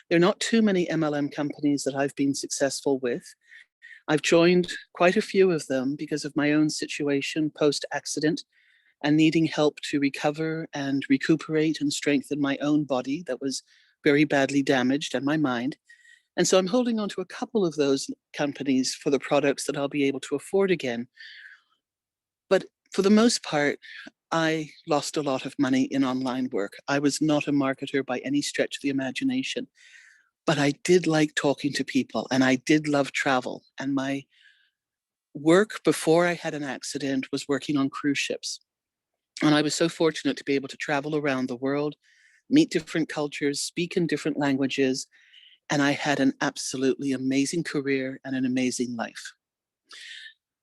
There are not too many MLM companies that I've been successful with. I've joined quite a few of them because of my own situation post-accident and needing help to recover and recuperate and strengthen my own body that was very badly damaged, and my mind. And so I'm holding on to a couple of those companies for the products that I'll be able to afford again. But for the most part, I lost a lot of money in online work. I was not a marketer by any stretch of the imagination, but I did like talking to people and I did love travel. And my work before I had an accident was working on cruise ships. And I was so fortunate to be able to travel around the world, meet different cultures, speak in different languages, and I had an absolutely amazing career and an amazing life.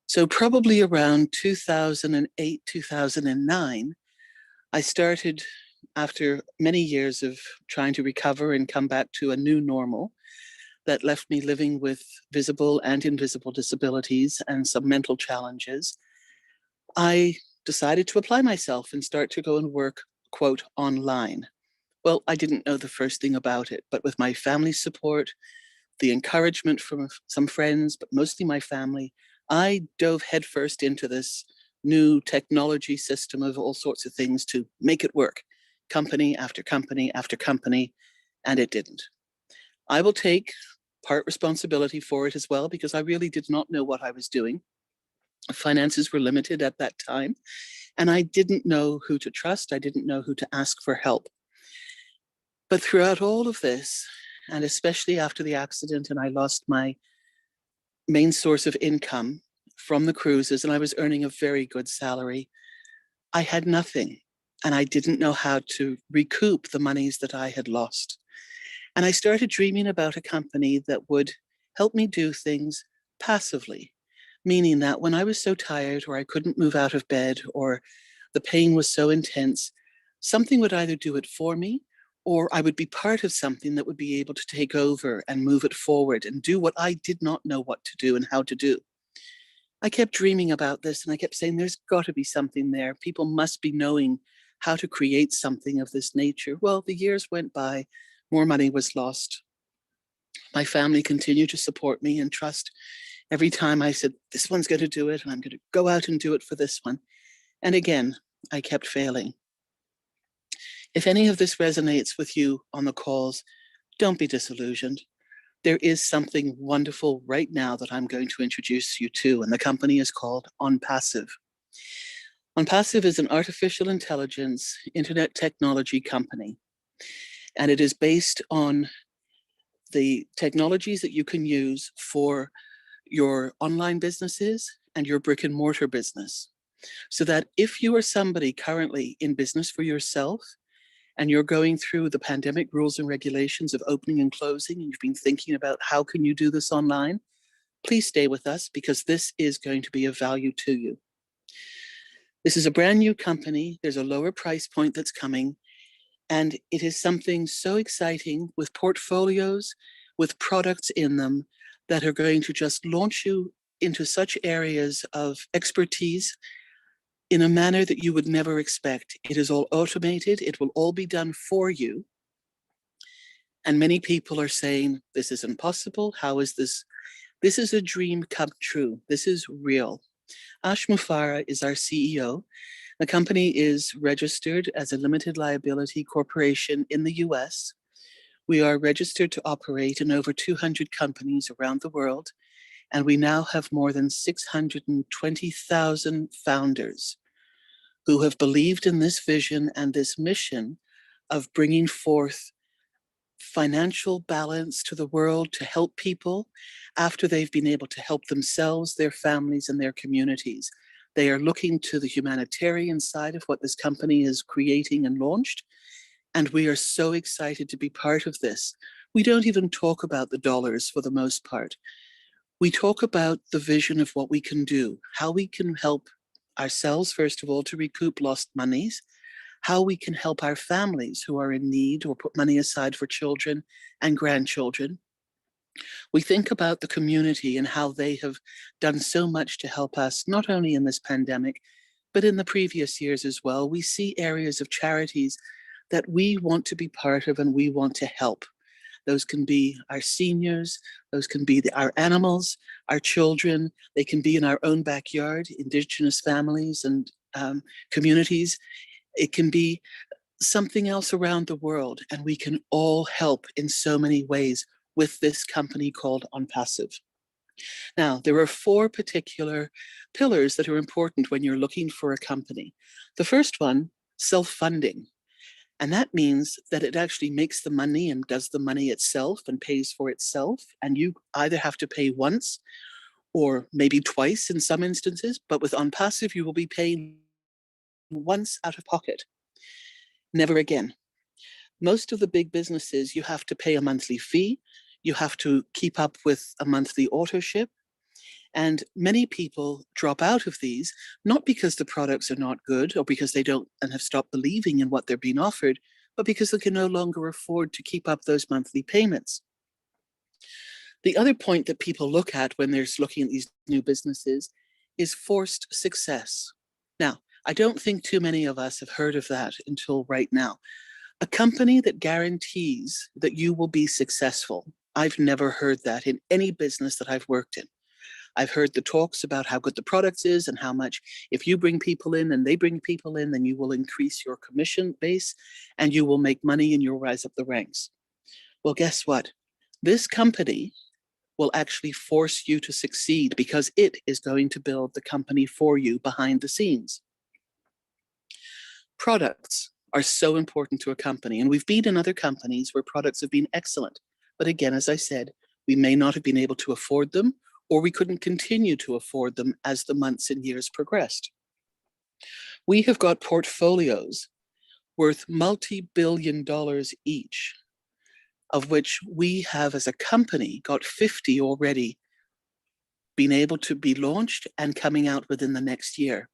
So probably around 2008, 2009, I started, after many years of trying to recover and come back to a new normal that left me living with visible and invisible disabilities and some mental challenges, I decided to apply myself and start to go and work, quote, online. Well, I didn't know the first thing about it, but with my family's support, the encouragement from some friends, but mostly my family, I dove headfirst into this new technology system of all sorts of things to make it work, company after company after company, and it didn't. I will take part responsibility for it as well, because I really did not know what I was doing. Finances were limited at that time, and I didn't know who to trust. I didn't know who to ask for help. But throughout all of this, and especially after the accident, and I lost my main source of income from the cruises, and I was earning a very good salary, I had nothing, and I didn't know how to recoup the monies that I had lost. And I started dreaming about a company that would help me do things passively, meaning that when I was so tired or I couldn't move out of bed or the pain was so intense, something would either do it for me, or I would be part of something that would be able to take over and move it forward and do what I did not know what to do and how to do. I kept dreaming about this, and I kept saying, there's got to be something there. People must be knowing how to create something of this nature. Well, the years went by, more money was lost. My family continued to support me and trust. Every time I said, this one's going to do it, and I'm going to go out and do it for this one. And again, I kept failing. If any of this resonates with you on the calls, don't be disillusioned. There is something wonderful right now that I'm going to introduce you to, and the company is called ONPASSIVE. ONPASSIVE is an artificial intelligence internet technology company, and it is based on the technologies that you can use for your online businesses and your brick and mortar business. So that if you are somebody currently in business for yourself, and you're going through the pandemic rules and regulations of opening and closing, and you've been thinking about how can you do this online, please stay with us, because this is going to be of value to you. This is a brand new company. There's a lower price point that's coming, and it is something so exciting with portfolios, with products in them that are going to just launch you into such areas of expertise in a manner that you would never expect. It is all automated. It will all be done for you. And many people are saying, this is impossible. How is this? This is a dream come true. This is real. Ash Mufara is our CEO. The company is registered as a limited liability corporation in the US. We are registered to operate in over 200 companies around the world. And we now have more than 620,000 founders who have believed in this vision and this mission of bringing forth financial balance to the world to help people after they've been able to help themselves, their families, and their communities. They are looking to the humanitarian side of what this company is creating and launched. And we are so excited to be part of this. We don't even talk about the dollars for the most part. We talk about the vision of what we can do, how we can help ourselves, first of all, to recoup lost monies, how we can help our families who are in need or put money aside for children and grandchildren. We think about the community and how they have done so much to help us, not only in this pandemic, but in the previous years as well. We see areas of charities that we want to be part of and we want to help. Those can be our seniors, those can be our animals, our children, they can be in our own backyard, indigenous families and communities. It can be something else around the world, and we can all help in so many ways with this company called ONPASSIVE. Now, there are 4 particular pillars that are important when you're looking for a company. The first one, self-funding. And that means that it actually makes the money and does the money itself and pays for itself. And you either have to pay once or maybe twice in some instances, but with ONPASSIVE, you will be paying once out of pocket. Never again. Most of the big businesses, you have to pay a monthly fee. You have to keep up with a monthly auto-ship. And many people drop out of these, not because the products are not good or because they don't and have stopped believing in what they're being offered, but because they can no longer afford to keep up those monthly payments. The other point that people look at when they're looking at these new businesses is forced success. Now, I don't think too many of us have heard of that until right now. A company that guarantees that you will be successful. I've never heard that in any business that I've worked in. I've heard the talks about how good the product is and how much if you bring people in and they bring people in, then you will increase your commission base and you will make money and you'll rise up the ranks. Well, guess what? This company will actually force you to succeed because it is going to build the company for you behind the scenes. Products are so important to a company, and we've been in other companies where products have been excellent. But again, as I said, we may not have been able to afford them, or we couldn't continue to afford them as the months and years progressed. We have got portfolios worth multi-billion dollars each, of which we have as a company got 50 already been able to be launched and coming out within the next year.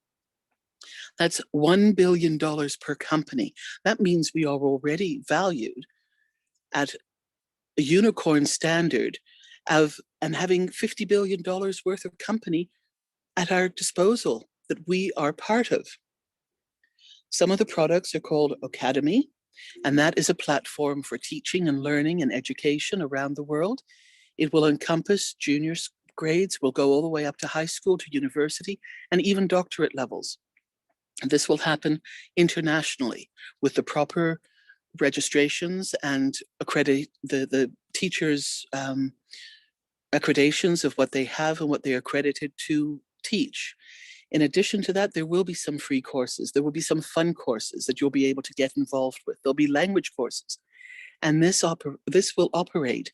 That's $1 billion per company. That means we are already valued at a unicorn standard of and having $50 billion worth of company at our disposal that we are part of. Some of the products are called Academy, and that is a platform for teaching and learning and education around the world. It will encompass junior grades, will go all the way up to high school, to university, and even doctorate levels. And this will happen internationally with the proper registrations and the teachers' accreditations of what they have and what they are accredited to teach. In addition to that, there will be some free courses. There will be some fun courses that you'll be able to get involved with. There'll be language courses. And this will operate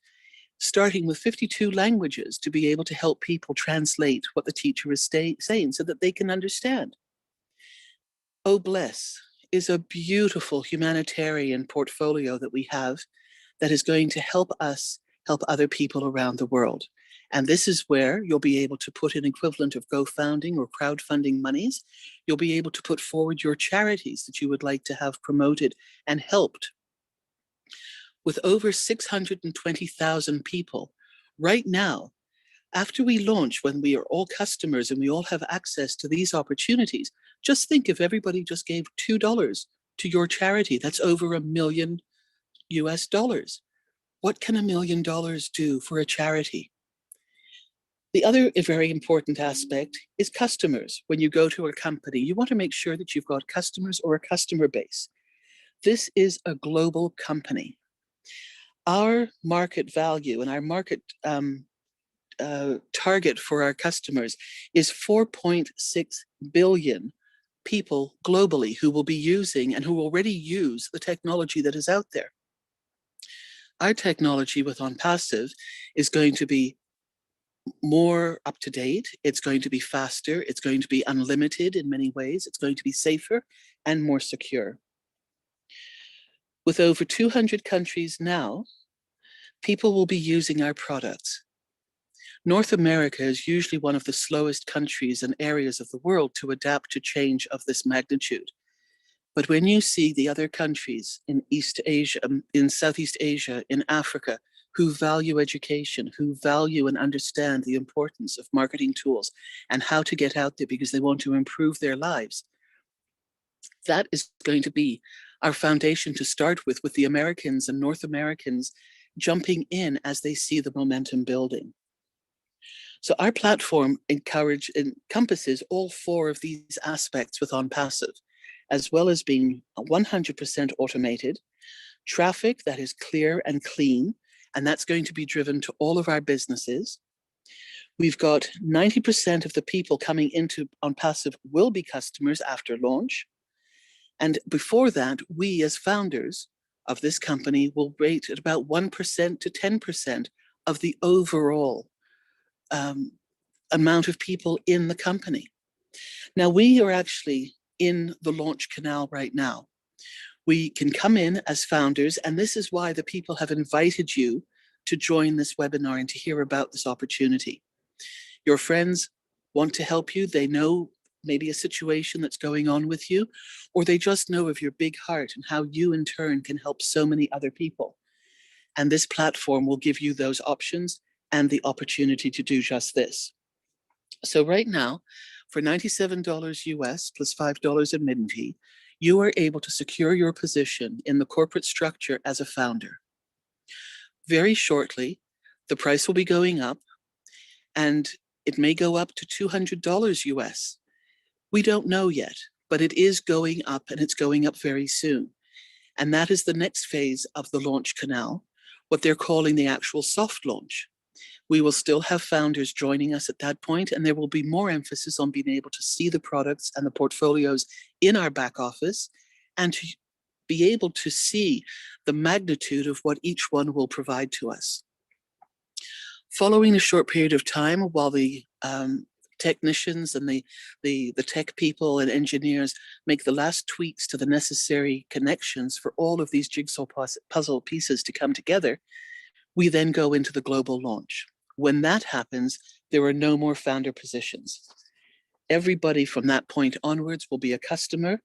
starting with 52 languages to be able to help people translate what the teacher is saying so that they can understand. Oh Bless is a beautiful humanitarian portfolio that we have that is going to help us help other people around the world. And this is where you'll be able to put an equivalent of GoFunding or crowdfunding monies. You'll be able to put forward your charities that you would like to have promoted and helped. With over 620,000 people right now, after we launch, when we are all customers and we all have access to these opportunities, just think if everybody just gave $2 to your charity, that's over $1 million US. What can $1 million do for a charity? The other very important aspect is customers. When you go to a company, you want to make sure that you've got customers or a customer base. This is a global company. Our market value and our market target for our customers is 4.6 billion people globally who will be using and who already use the technology that is out there. Our technology with ONPASSIVE is going to be more up to date. It's going to be faster. It's going to be unlimited in many ways. It's going to be safer and more secure. With over 200 countries now, people will be using our products. North America is usually one of the slowest countries and areas of the world to adapt to change of this magnitude. But when you see the other countries in East Asia, in Southeast Asia, in Africa, who value education, who value and understand the importance of marketing tools and how to get out there because they want to improve their lives, that is going to be our foundation to start with the Americans and North Americans jumping in as they see the momentum building. So our platform encompasses all four of these aspects with ONPASSIVE, as well as being 100% automated, traffic that is clear and clean, and that's going to be driven to all of our businesses. We've got 90% of the people coming into ONPASSIVE will be customers after launch. And before that, we as founders of this company will rate at about 1% to 10% of the overall amount of people in the company. Now, we are actually in the launch canal right now. We can come in as founders, and this is why the people have invited you to join this webinar and to hear about this opportunity. Your friends want to help you. They know maybe a situation that's going on with you, or they just know of your big heart and how you in turn can help so many other people. And this platform will give you those options and the opportunity to do just this. So right now, for $97 US plus $5 admin fee, you are able to secure your position in the corporate structure as a founder. Very shortly, the price will be going up, and it may go up to $200 US. We don't know yet, but it is going up, and it's going up very soon. And that is the next phase of the launch canal, what they're calling the actual soft launch. We will still have founders joining us at that point, and there will be more emphasis on being able to see the products and the portfolios in our back office and to be able to see the magnitude of what each one will provide to us. Following a short period of time, while the technicians and the tech people and engineers make the last tweaks to the necessary connections for all of these jigsaw puzzle pieces to come together, we then go into the global launch. When that happens, there are no more founder positions. Everybody from that point onwards will be a customer,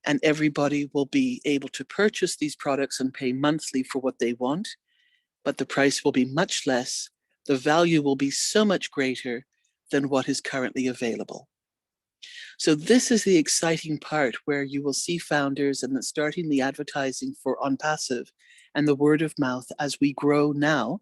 and everybody will be able to purchase these products and pay monthly for what they want, but the price will be much less. The value will be so much greater than what is currently available. So this is the exciting part where you will see founders and starting the advertising for ONPASSIVE and the word of mouth as we grow now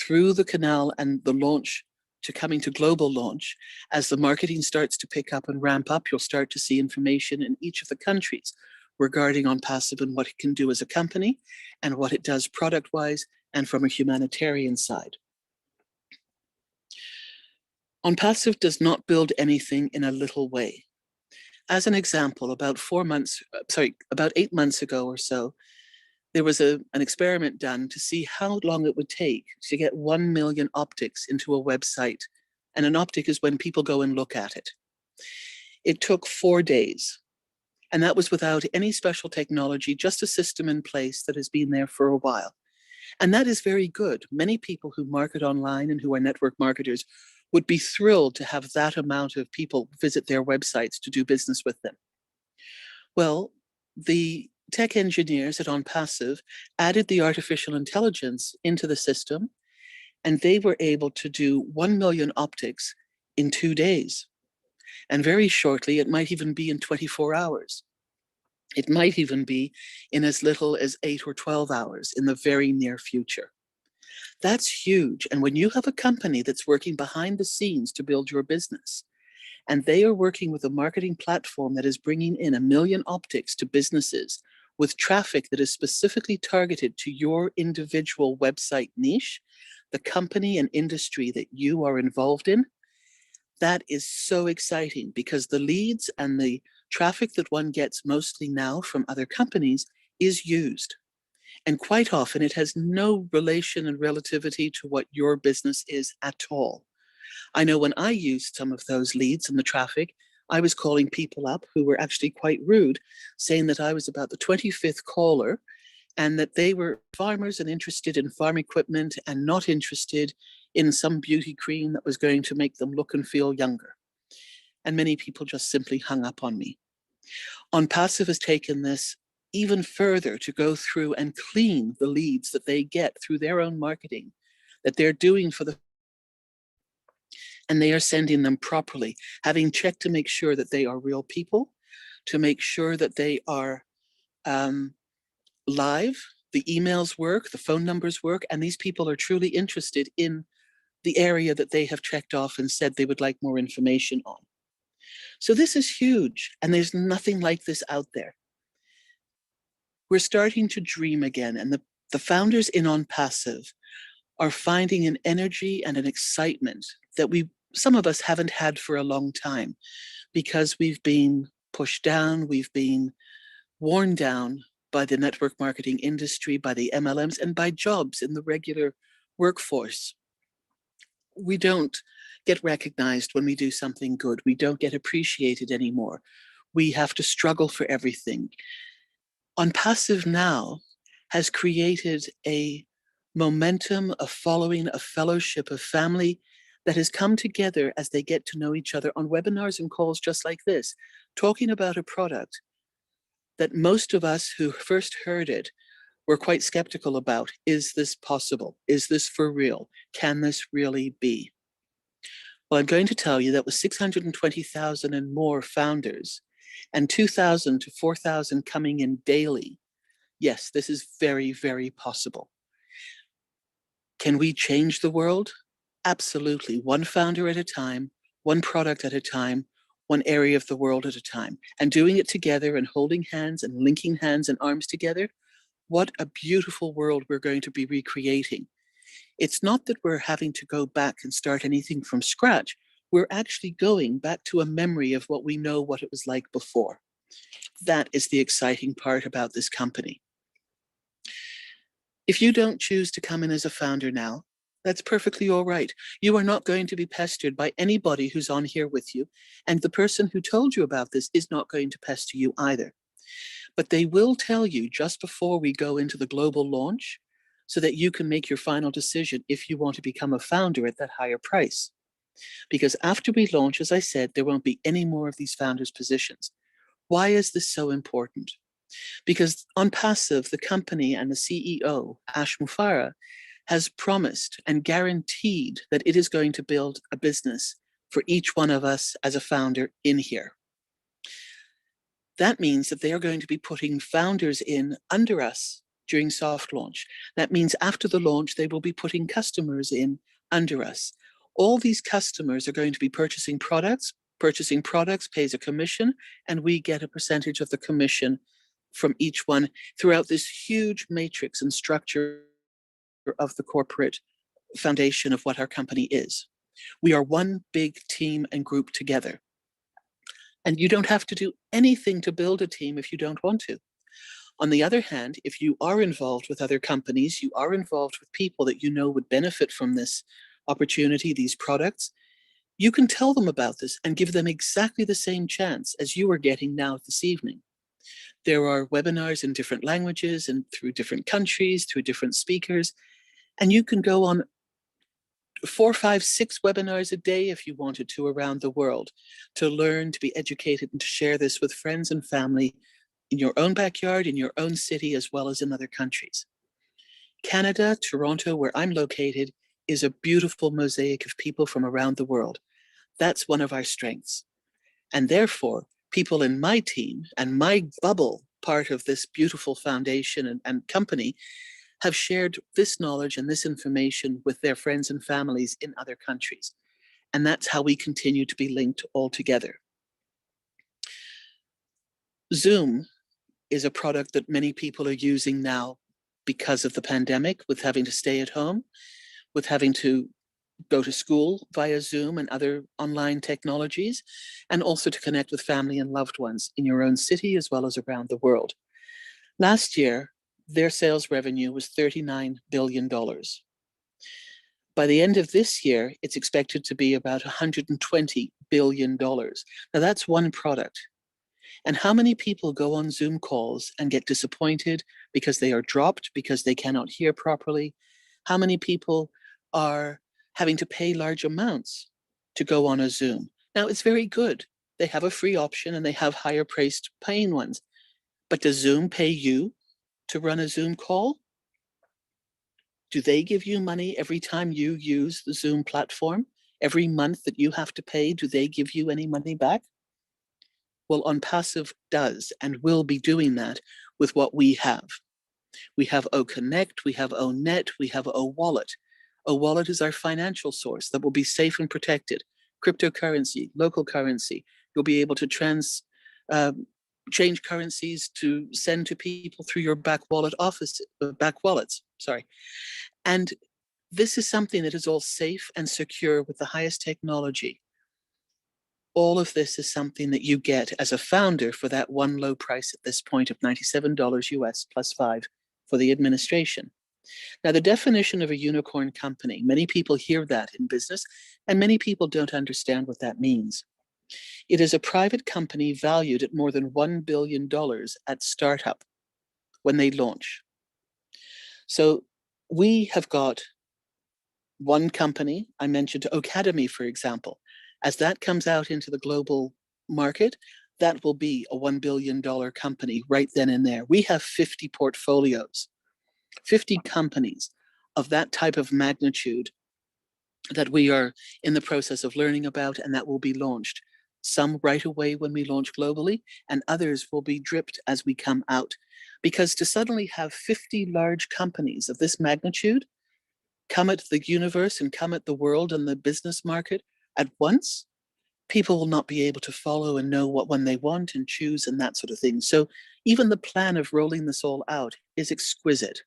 through the canal and the launch to coming to global launch. As the marketing starts to pick up and ramp up, you'll start to see information in each of the countries regarding ONPASSIVE and what it can do as a company and what it does product-wise and from a humanitarian side. ONPASSIVE does not build anything in a little way. As an example, about 8 months ago or so, there was an experiment done to see how long it would take to get 1 million optics into a website. And an optic is when people go and look at it. It took 4 days. And that was without any special technology, just a system in place that has been there for a while. And that is very good. Many people who market online and who are network marketers would be thrilled to have that amount of people visit their websites to do business with them. Well, the tech engineers at ONPASSIVE added the artificial intelligence into the system, and they were able to do 1 million optics in 2 days. And very shortly, it might even be in 24 hours. It might even be in as little as 8 or 12 hours in the very near future. That's huge. And when you have a company that's working behind the scenes to build your business, and they are working with a marketing platform that is bringing in 1 million optics to businesses with traffic that is specifically targeted to your individual website niche, the company and industry that you are involved in, that is so exciting because the leads and the traffic that one gets mostly now from other companies is used. And quite often it has no relation and relativity to what your business is at all. I know when I used some of those leads and the traffic, I was calling people up who were actually quite rude, saying that I was about the 25th caller and that they were farmers and interested in farm equipment and not interested in some beauty cream that was going to make them look and feel younger. And many people just simply hung up on me. ONPASSIVE has taken this even further to go through and clean the leads that they get through their own marketing that they're doing for the, and they are sending them properly, having checked to make sure that they are real people, to make sure that they are live, The emails work, the phone numbers work, and these people are truly interested in the area that they have checked off and said they would like more information on. So this is huge, and there's nothing like this out there. We're starting to dream again, and the founders in ONPASSIVE are finding an energy and an excitement that some of us haven't had for a long time, because we've been pushed down, we've been worn down by the network marketing industry, by the MLMs, and by jobs in the regular workforce. We don't get recognized when we do something good. We don't get appreciated anymore. We have to struggle for everything. ONPASSIVE now has created a momentum, a following, a fellowship, a family that has come together as they get to know each other on webinars and calls just like this, talking about a product that most of us who first heard it were quite skeptical about. Is this possible? Is this for real? Can this really be? Well, I'm going to tell you that with 620,000 and more founders and 2,000 to 4,000 coming in daily, yes, this is very, very possible. Can we change the world? Absolutely. One founder at a time, one product at a time, one area of the world at a time, and doing it together and holding hands and linking hands and arms together. What a beautiful world we're going to be recreating. It's not that we're having to go back and start anything from scratch. We're actually going back to a memory of what we know what it was like before. That is the exciting part about this company. If you don't choose to come in as a founder now, that's perfectly all right. You are not going to be pestered by anybody who's on here with you, and the person who told you about this is not going to pester you either. But they will tell you just before we go into the global launch so that you can make your final decision if you want to become a founder at that higher price. Because after we launch, as I said, there won't be any more of these founders' positions. Why is this so important? Because ONPASSIVE, the company and the CEO, Ash Mufareh, has promised and guaranteed that it is going to build a business for each one of us as a founder in here. That means that they are going to be putting founders in under us during soft launch. That means after the launch, they will be putting customers in under us. All these customers are going to be purchasing products. Purchasing products pays a commission, and we get a percentage of the commission from each one throughout this huge matrix and structure of the corporate foundation of what our company is. We are one big team and group together. And you don't have to do anything to build a team if you don't want to. On the other hand, if you are involved with other companies, you are involved with people that you know would benefit from this opportunity, these products, you can tell them about this and give them exactly the same chance as you are getting now this evening. There are webinars in different languages and through different countries, through different speakers, and you can go on 4, 5, 6 webinars a day if you wanted to around the world to learn, to be educated, and to share this with friends and family in your own backyard, in your own city, as well as in other countries. Canada, Toronto, where I'm located, is a beautiful mosaic of people from around the world. That's one of our strengths. And therefore, people in my team and my bubble, part of this beautiful foundation and company, have shared this knowledge and this information with their friends and families in other countries. And that's how we continue to be linked all together. Zoom is a product that many people are using now because of the pandemic, with having to stay at home, with having to go to school via Zoom and other online technologies, and also to connect with family and loved ones in your own city as well as around the world. Last year, their sales revenue was $39 billion. By the end of this year, it's expected to be about $120 billion. Now that's one product. And how many people go on Zoom calls and get disappointed because they are dropped, because they cannot hear properly? How many people are having to pay large amounts to go on a Zoom? Now it's very good. They have a free option and they have higher priced paying ones. But does Zoom pay you to run a Zoom call? Do they give you money every time you use the Zoom platform? Every month that you have to pay, do they give you any money back? Well, ONPASSIVE does and will be doing that with what we have. We have O Connect, we have O Net, we have O Wallet. O Wallet is our financial source that will be safe and protected. Cryptocurrency, local currency. You'll be able to change currencies to send to people through your back wallets. Sorry. And this is something that is all safe and secure with the highest technology. All of this is something that you get as a founder for that one low price at this point of $97 US plus $5 for the administration. Now, the definition of a unicorn company, many people hear that in business, and many people don't understand what that means. It is a private company valued at more than $1 billion at startup when they launch. So we have got one company, I mentioned Academy, for example. As that comes out into the global market, that will be a $1 billion company right then and there. We have 50 portfolios, 50 companies of that type of magnitude that we are in the process of learning about and that will be launched. Some right away when we launch globally, and others will be dripped as we come out. Because to suddenly have 50 large companies of this magnitude come at the universe and come at the world and the business market at once, people will not be able to follow and know what one they want and choose and that sort of thing. So even the plan of rolling this all out is exquisite.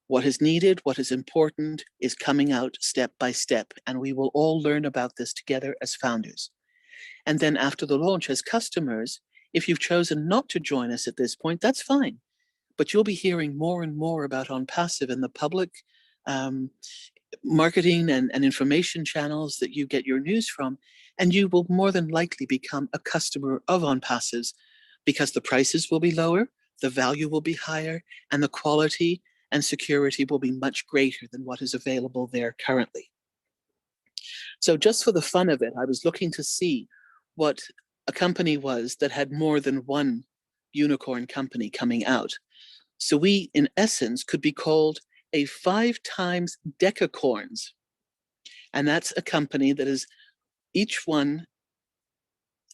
What is needed, what is important is coming out step by step, and we will all learn about this together as founders. And then after the launch as customers, if you've chosen not to join us at this point, that's fine. But you'll be hearing more and more about ONPASSIVE in the public marketing and information channels that you get your news from, and you will more than likely become a customer of ONPASSIVE's because the prices will be lower, the value will be higher, and the quality and security will be much greater than what is available there currently. So just for the fun of it, I was looking to see what a company was that had more than one unicorn company coming out. So we, in essence, could be called a 5 times decacorns. And that's a company that is, each one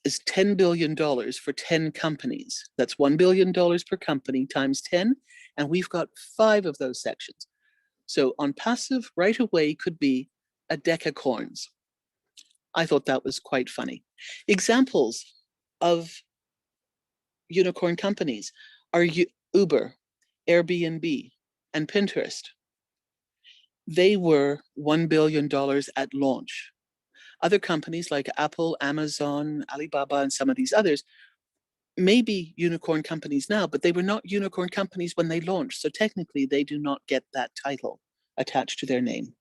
is $10 billion for 10 companies. That's $1 billion per company times 10, and we've got 5 of those sections. So ONPASSIVE right away could be a decacorns. I thought that was quite funny. Examples of unicorn companies are Uber, Airbnb, and Pinterest. They were $1 billion at launch. Other companies like Apple, Amazon, Alibaba, and some of these others may be unicorn companies now, but they were not unicorn companies when they launched. So technically, they do not get that title attached to their name.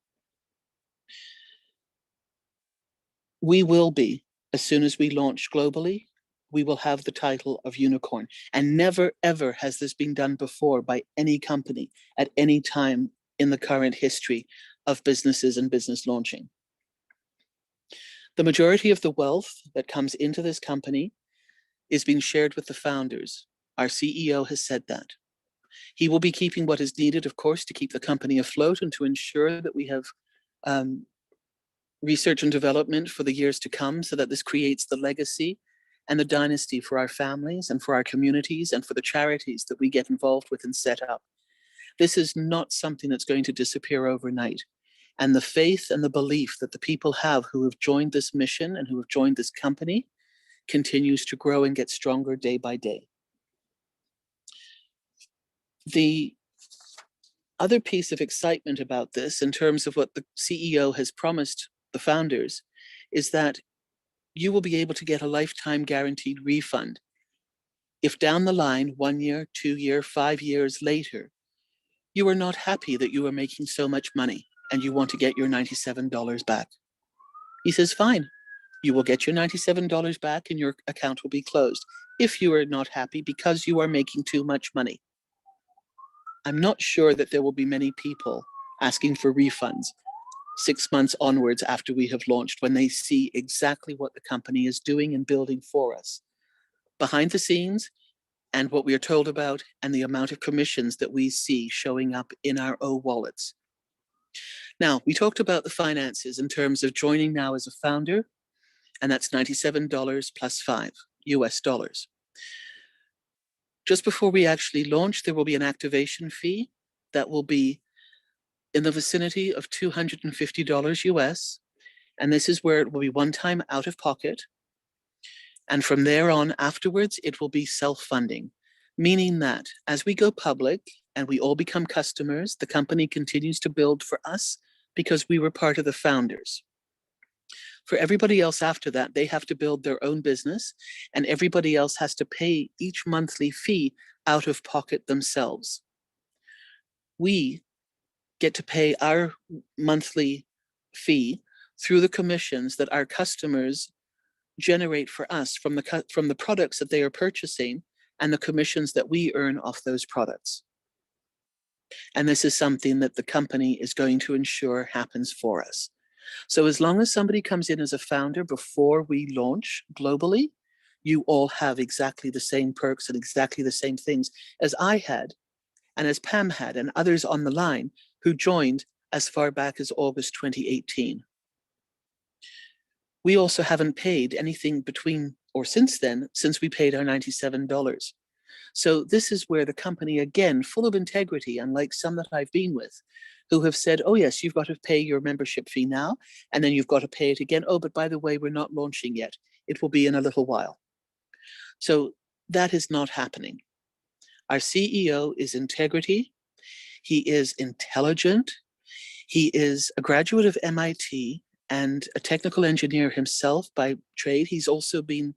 We will be, as soon as we launch globally, we will have the title of unicorn. And never, ever has this been done before by any company at any time in the current history of businesses and business launching. The majority of the wealth that comes into this company is being shared with the founders. Our CEO has said that. He will be keeping what is needed, of course, to keep the company afloat and to ensure that we have research and development for the years to come so that this creates the legacy and the dynasty for our families and for our communities and for the charities that we get involved with and set up. This is not something that's going to disappear overnight. And the faith and the belief that the people have who have joined this mission and who have joined this company continues to grow and get stronger day by day. The other piece of excitement about this, in terms of what the CEO has promised the founders, is that you will be able to get a lifetime guaranteed refund. If down the line, 1 year, 2 year, 5 years later, you are not happy that you are making so much money and you want to get your $97 back. He says, fine, you will get your $97 back and your account will be closed if you are not happy because you are making too much money. I'm not sure that there will be many people asking for refunds 6 months onwards after we have launched when they see exactly what the company is doing and building for us behind the scenes, and what we are told about, and the amount of commissions that we see showing up in our O wallets. Now, we talked about the finances in terms of joining now as a founder, and that's $97 plus $5 US. Just before we actually launch, there will be an activation fee that will be in the vicinity of $250 US. And this is where it will be one time out of pocket. And from there on afterwards, it will be self-funding, meaning that as we go public and we all become customers, the company continues to build for us because we were part of the founders. For everybody else after that, they have to build their own business, and everybody else has to pay each monthly fee out of pocket themselves. We get to pay our monthly fee through the commissions that our customers generate for us from the products that they are purchasing and the commissions that we earn off those products. And this is something that the company is going to ensure happens for us. So as long as somebody comes in as a founder before we launch globally, you all have exactly the same perks and exactly the same things as I had, and as Pam had, and others on the line who joined as far back as August 2018. We also haven't paid anything between or since then, since we paid our $97. So this is where the company, again, full of integrity, unlike some that I've been with, who have said, oh yes, you've got to pay your membership fee now, and then you've got to pay it again. Oh, but by the way, we're not launching yet. It will be in a little while. So that is not happening. Our CEO is integrity. He is intelligent. He is a graduate of MIT and a technical engineer himself by trade. He's also been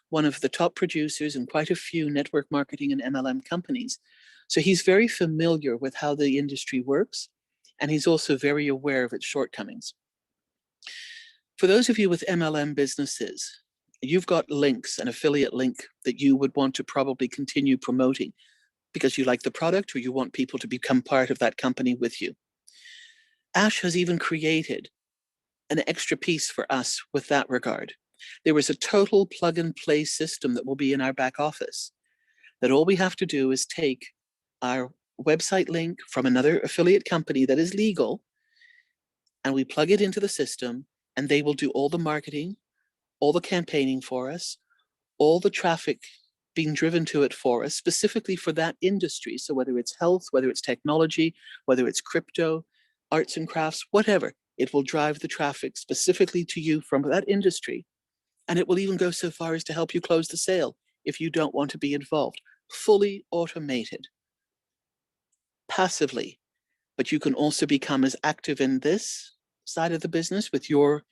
one of the top producers in quite a few network marketing and MLM companies. So he's very familiar with how the industry works, and he's also very aware of its shortcomings. For those of you with MLM businesses, you've got links, an affiliate link that you would want to probably continue promoting because you like the product or you want people to become part of that company with you. Ash has even created an extra piece for us with that regard. There is a total plug and play system that will be in our back office, that all we have to do is take our website link from another affiliate company that is legal, and we plug it into the system, and they will do all the marketing, all the campaigning for us, all the traffic being driven to it for us, specifically for that industry. So whether it's health, whether it's technology, whether it's crypto, arts and crafts, whatever, it will drive the traffic specifically to you from that industry. And it will even go so far as to help you close the sale if you don't want to be involved. Fully automated, passively. But you can also become as active in this side of the business with your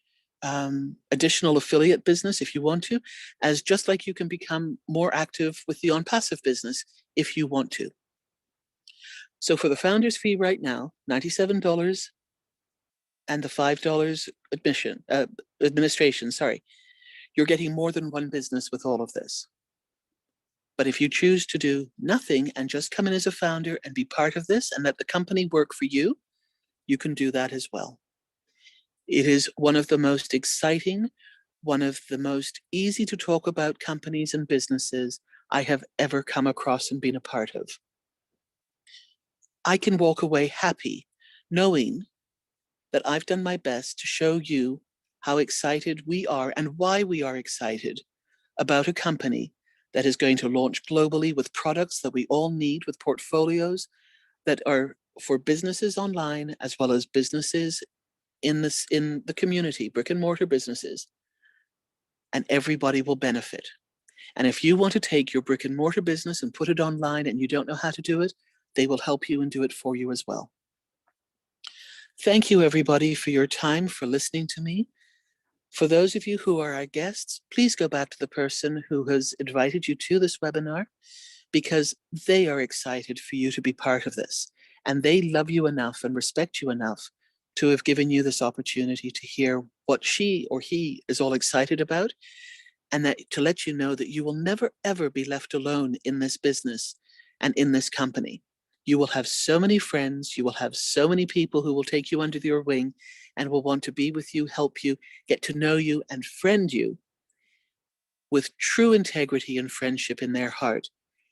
additional affiliate business if you want to, as just like you can become more active with the ONPASSIVE business if you want to. So for the founder's fee right now, $97 and the $5 administration, you're getting more than one business with all of this. But if you choose to do nothing and just come in as a founder and be part of this and let the company work for you, you can do that as well. It is one of the most exciting, one of the most easy to talk about companies and businesses I have ever come across and been a part of. I can walk away happy knowing that I've done my best to show you how excited we are and why we are excited about a company that is going to launch globally with products that we all need, with portfolios that are for businesses online as well as businesses in the community, brick and mortar businesses, and everybody will benefit. And if you want to take your brick and mortar business and put it online and you don't know how to do it, they will help you and do it for you as well. Thank you, everybody, for your time, for listening to me. For those of you who are our guests, please go back to the person who has invited you to this webinar, because they are excited for you to be part of this. And they love you enough and respect you enough to have given you this opportunity to hear what she or he is all excited about, and that to let you know that you will never, ever be left alone in this business and in this company. You will have so many friends, you will have so many people who will take you under your wing and will want to be with you, help you, get to know you, and friend you with true integrity and friendship in their heart,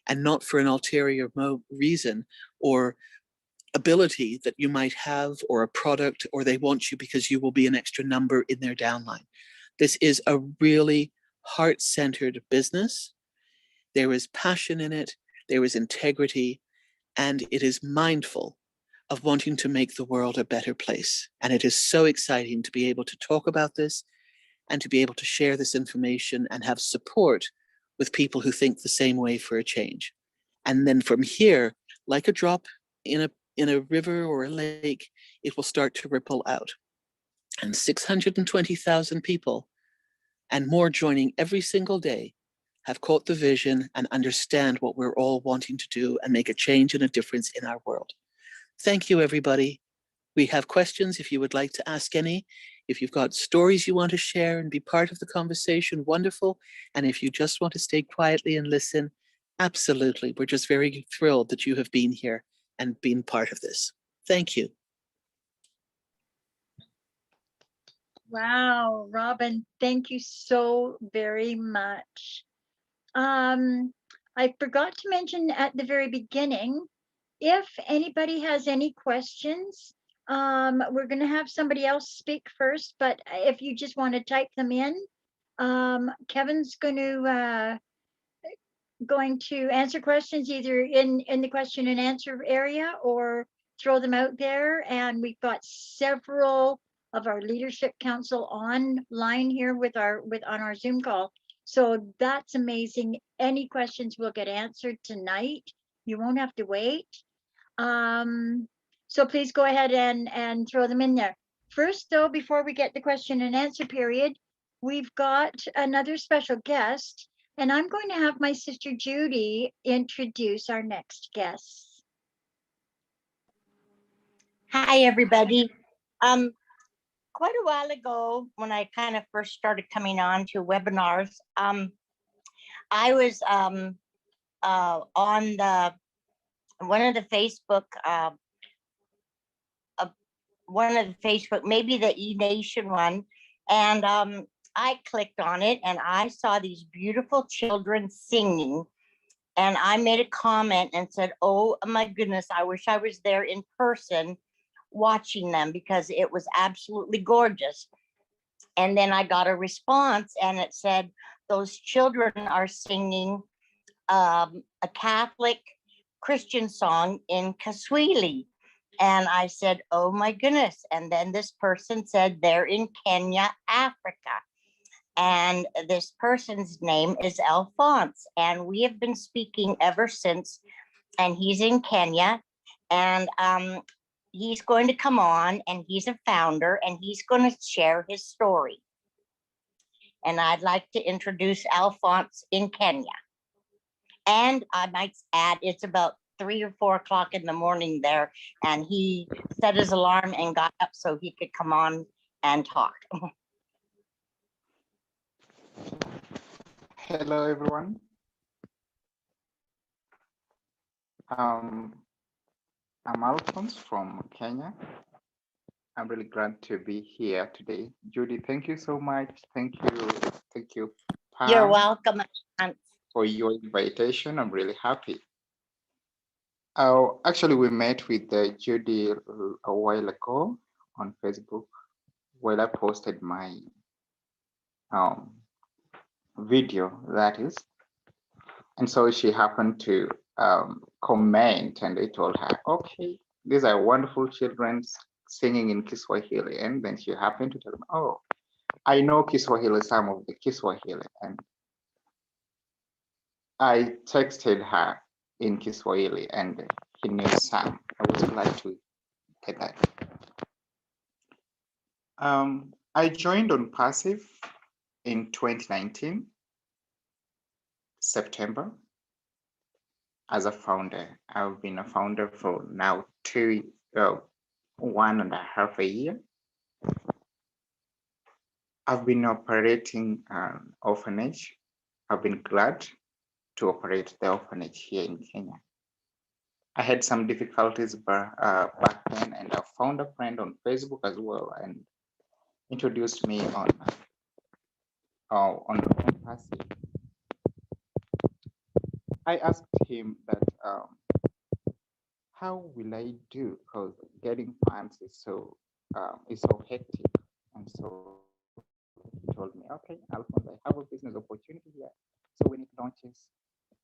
and not for an ulterior reason or ability that you might have, or a product, or they want you because you will be an extra number in their downline. This is a really heart-centered business. There is passion in it. there is integrity, and it is mindful of wanting to make the world a better place. And it is so exciting to be able to talk about this and to be able to share this information and have support with people who think the same way for a change. And then from here, like a drop in a river or a lake, it will start to ripple out. And 620,000 people and more joining every single day have caught the vision and understand what we're all wanting to do and make a change and a difference in our world. Thank you, everybody. We have questions if you would like to ask any. If you've got stories you want to share and be part of the conversation, wonderful. And if you just want to stay quietly and listen, absolutely. We're just very thrilled that you have been here and been part of this. Thank you. Wow, Robin, thank you so very much. I forgot to mention at the very beginning, if anybody has any questions, we're going to have somebody else speak first, but if you just want to type them in, Kevin's going to answer questions either in the question and answer area or throw them out there. And we've got several of our leadership council online here on our Zoom call. So that's amazing. Any questions will get answered tonight. You won't have to wait. So please go ahead and throw them in there. First, though, before we get the question and answer period, we've got another special guest, and I'm going to have my sister Judy introduce our next guest. Hi, everybody. Quite a while ago, when I kind of first started coming on to webinars, I was on one of the Facebook, maybe the eNation one, and I clicked on it and I saw these beautiful children singing, and I made a comment and said, "Oh my goodness, I wish I was there in person watching them because it was absolutely gorgeous." And then I got a response and it said, "Those children are singing a Catholic Christian song in Kiswahili." And I said, "Oh my goodness." And then this person said they're in Kenya, Africa. And this person's name is Alphonse. And we have been speaking ever since. And he's in Kenya. And he's going to come on, and he's a founder, and he's going to share his story. And I'd like to introduce Alphonse in Kenya. And I might add, it's about 3 or 4 o'clock in the morning there, and he set his alarm and got up so he could come on and talk. Hello, everyone. I'm Alphonse from Kenya. I'm really glad to be here today. Judy, thank you so much. Thank you, Pam. You're welcome, Alphonse, for your invitation. I'm really happy. Actually, we met with Judy a while ago on Facebook while I posted my video, that is. And so she happened to comment, and I told her, "Okay, these are wonderful children singing in Kiswahili." And then she happened to tell me, "Oh, I know Kiswahili, some of the Kiswahili." And I texted her in Kiswahili, and he knew some. I was glad to get that. I joined ONPASSIVE in 2019, September, as a founder. I've been a founder for now 1.5 years. I've been operating an orphanage. I've been glad to operate the orphanage here in Kenya. I had some difficulties back then, and I found a friend on Facebook as well and introduced me on ONPASSIVE. I asked him that how will I do, because getting funds is so hectic. And so he told me, "Okay, Alphonse, I have a business opportunity here. So when it launches,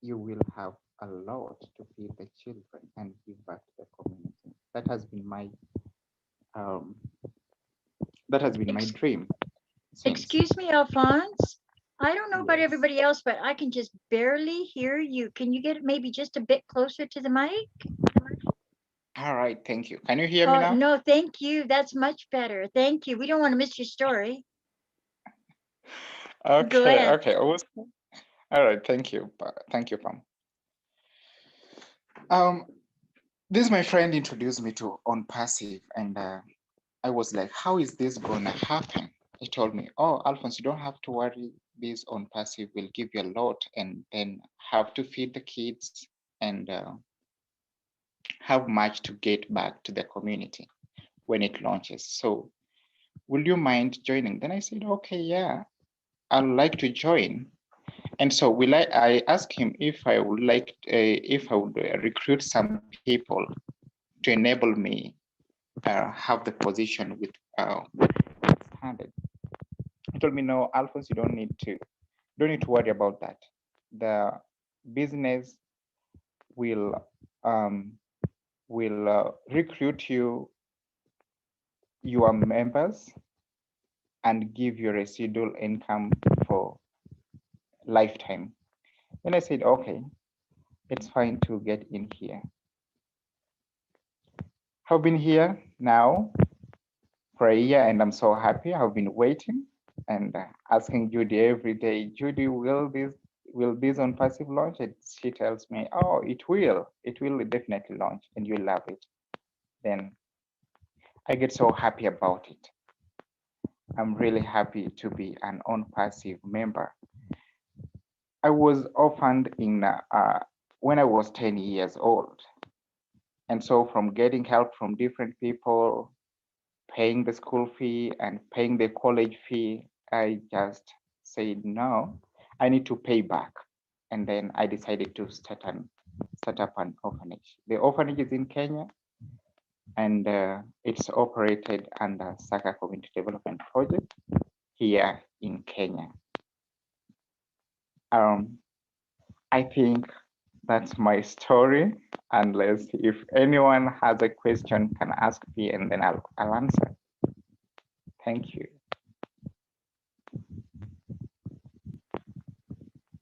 you will have a lot to feed the children and give back to the community. That has been my dream. Since. Excuse me, Alphonse. I don't know about Yes. everybody else, but I can just barely hear you. Can you get maybe just a bit closer to the mic? All right, thank you. Can you hear me Oh, now? no, thank you. That's much better. Thank you. We don't want to miss your story. Go Okay, ahead. okay. All right, thank you. Thank you, Pam. This my friend introduced me to ONPASSIVE, and I was like, how is this gonna happen? He told me, oh, Alphonse, you don't have to worry. This ONPASSIVE will give you a lot, and then have to feed the kids and have much to get back to the community when it launches. So will you mind joining? Then I said, okay, yeah, I'd like to join. And so I asked him if I would recruit some people to enable me have the position with handed. He told me, no, Alphonse, you don't need to worry about that. The business will recruit your members and give you residual income for lifetime. Then I said, okay, it's fine to get in here. I've been here now for a year and I'm so happy. I've been waiting and asking Judy every day, Judy, will this ONPASSIVE launch? And she tells me, oh, it will definitely launch and you'll love it. Then I get so happy about it. I'm really happy to be an ONPASSIVE member. I was orphaned when I was 10 years old. And so from getting help from different people, paying the school fee and paying the college fee, I just said, no, I need to pay back. And then I decided to start up an orphanage. The orphanage is in Kenya and it's operated under Saka Community Development Project here in Kenya. I think that's my story, unless if anyone has a question can ask me and then I'll answer. Thank you.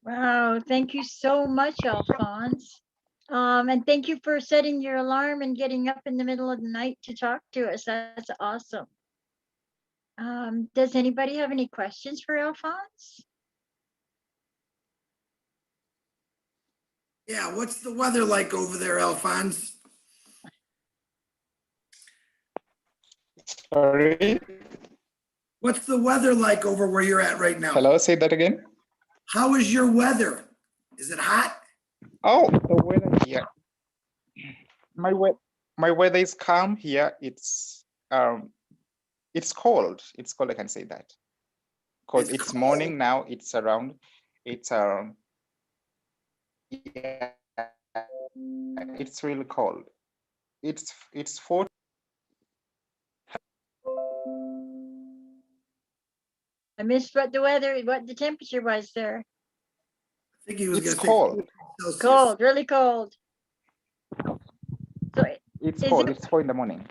Wow, thank you so much, Alphonse. And thank you for setting your alarm and getting up in the middle of the night to talk to us. That's awesome. Does anybody have any questions for Alphonse? Yeah, what's the weather like over there, Alphonse? Sorry. What's the weather like over where you're at right now? Hello, say that again. How is your weather? Is it hot? Oh, the weather here. My weather is calm here. It's cold. It's cold, I can say that. Because it's morning now, yeah, it's really cold. It's 40. I missed what the temperature was there. I think he was It's going to cold. say Cold, really cold. So It's cold. It's 4 in the morning.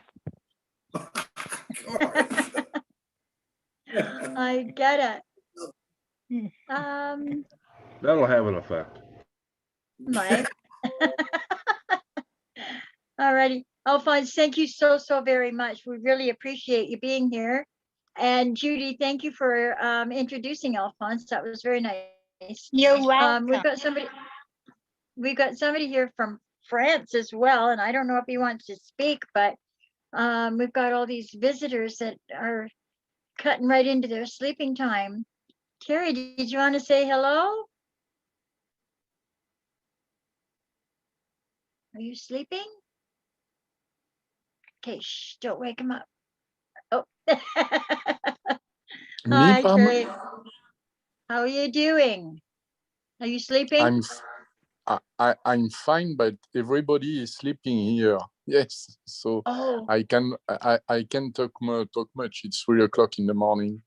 I get it. That'll have an effect. Mike. Alrighty. Alphonse, thank you so very much. We really appreciate you being here. And Judy, thank you for introducing Alphonse. That was very nice. You're welcome. We've got somebody here from France as well, and I don't know if he wants to speak, but we've got all these visitors that are cutting right into their sleeping time. Carrie, did you want to say hello? Are you sleeping? Okay, shh, don't wake him up. Oh. Hi, Carrie. How are you doing? Are you sleeping? I'm fine, but everybody is sleeping here. Yes, so I can talk much. It's 3 o'clock in the morning.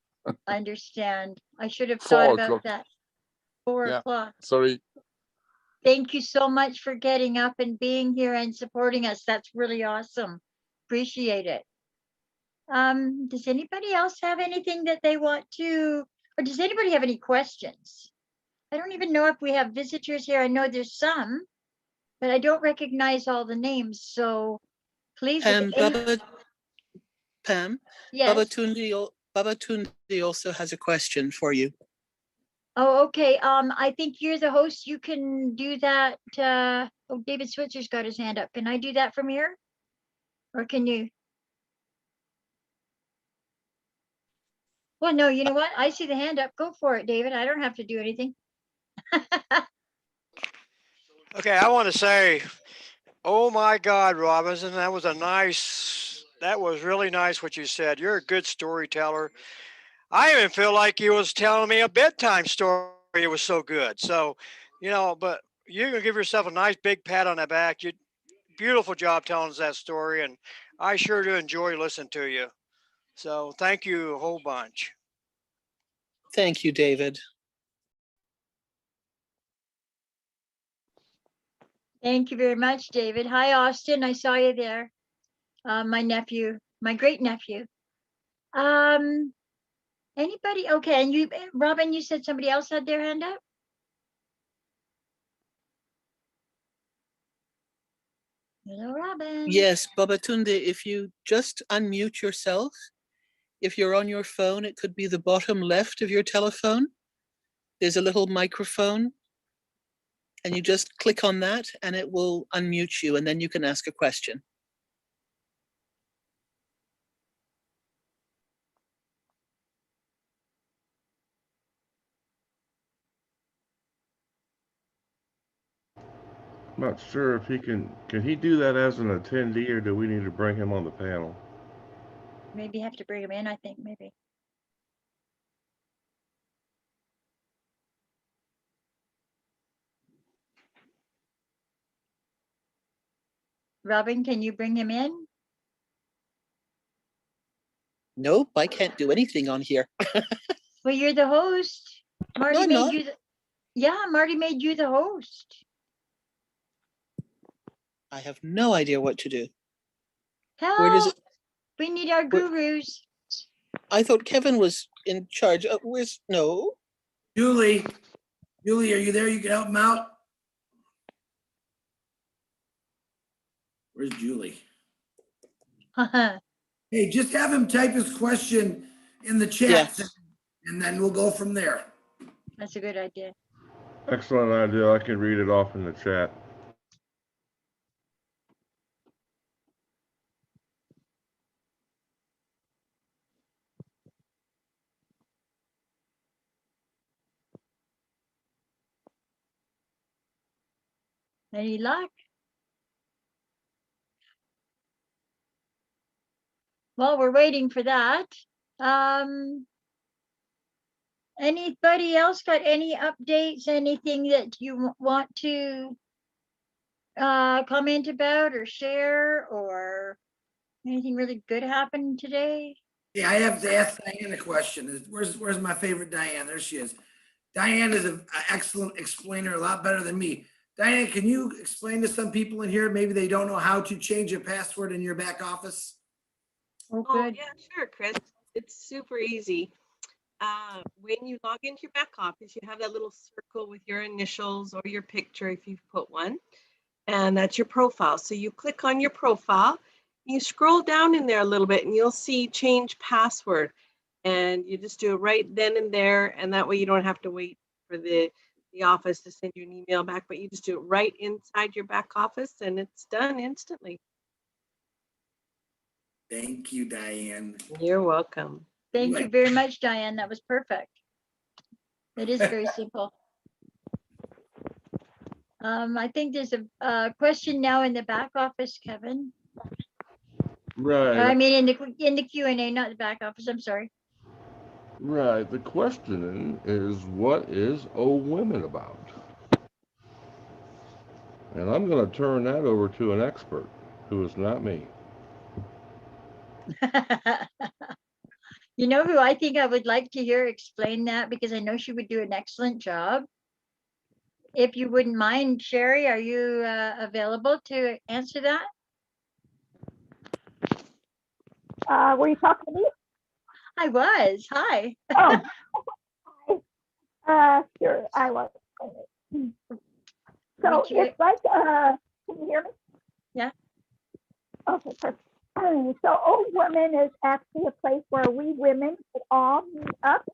I understand. I should have thought about that. 4 o'clock. Sorry. Thank you so much for getting up and being here and supporting us. That's really awesome. Appreciate it. Does anybody else have anything that they want to, or does anybody have any questions? I don't even know if we have visitors here. I know there's some, but I don't recognize all the names. So please. Pam, yes. Baba Tundi also has a question for you. Oh, okay. I think you're the host. You can do that. Oh, David Switzer's got his hand up. Can I do that from here? Or can you? Well, no, you know what? I see the hand up. Go for it, David. I don't have to do anything. Okay, I want to say, oh my God, Robinson, that was really nice what you said. You're a good storyteller. I even feel like you was telling me a bedtime story. It was so good. So, but you can give yourself a nice big pat on the back. You beautiful job telling us that story, and I sure do enjoy listening to you. So thank you a whole bunch. Thank you, David. Thank you very much, David. Hi, Austin. I saw you there. My nephew, my great nephew. Anybody? Okay, and you, Robin, you said somebody else had their hand up? Hello, Robin. Yes, Babatunde, if you just unmute yourself, if you're on your phone, it could be the bottom left of your telephone. There's a little microphone, and you just click on that and it will unmute you, and then you can ask a question. I'm not sure if can he do that as an attendee, or do we need to bring him on the panel? Maybe have to bring him in, I think, maybe. Robin, can you bring him in? Nope, I can't do anything on here. Well, you're the host. Marty No, I'm made not. you. Yeah, Marty made you the host. I have no idea what to do. Help! Where does it? We need our gurus. I thought Kevin was in charge. Where's no? Julie, are you there? You can help him out. Where's Julie? Hey, just have him type his question in the chat, Yes. and then we'll go from there. That's a good idea. Excellent idea. I can read it off in the chat. Any luck? Well, we're waiting for that. Anybody else got any updates? Anything that you want to comment about or share, or anything really good happened today? Yeah, I have to ask Diane a question. Where's my favorite Diane? There she is. Diane is an excellent explainer, a lot better than me. Diane, can you explain to some people in here, maybe they don't know how to change a password in your back office? Oh, good. Yeah, sure, Chris. It's super easy. When you log into your back office, you have that little circle with your initials or your picture if you've put one, and that's your profile. So you click on your profile, you scroll down in there a little bit, and you'll see change password, and you just do it right then and there, and that way you don't have to wait for the office to send you an email back, but you just do it right inside your back office, and it's done instantly. Thank you, Diane. You're welcome. Thank you very much, Diane. That was perfect. It is very simple. I think there's a question now in the back office, Kevin. Right. I mean, in the Q&A, not the back office. I'm sorry. Right. The question is, what is O Women about? And I'm going to turn that over to an expert, who is not me. You know who I think I would like to hear explain that, because I know she would do an excellent job? if you wouldn't mind, Sherry, are you available to answer that? Were you talking to me? I was. Hi. Oh, sure, I was. So it's like, can you hear me? Yeah. Okay, perfect. So Old Women is actually a place where we women could all meet up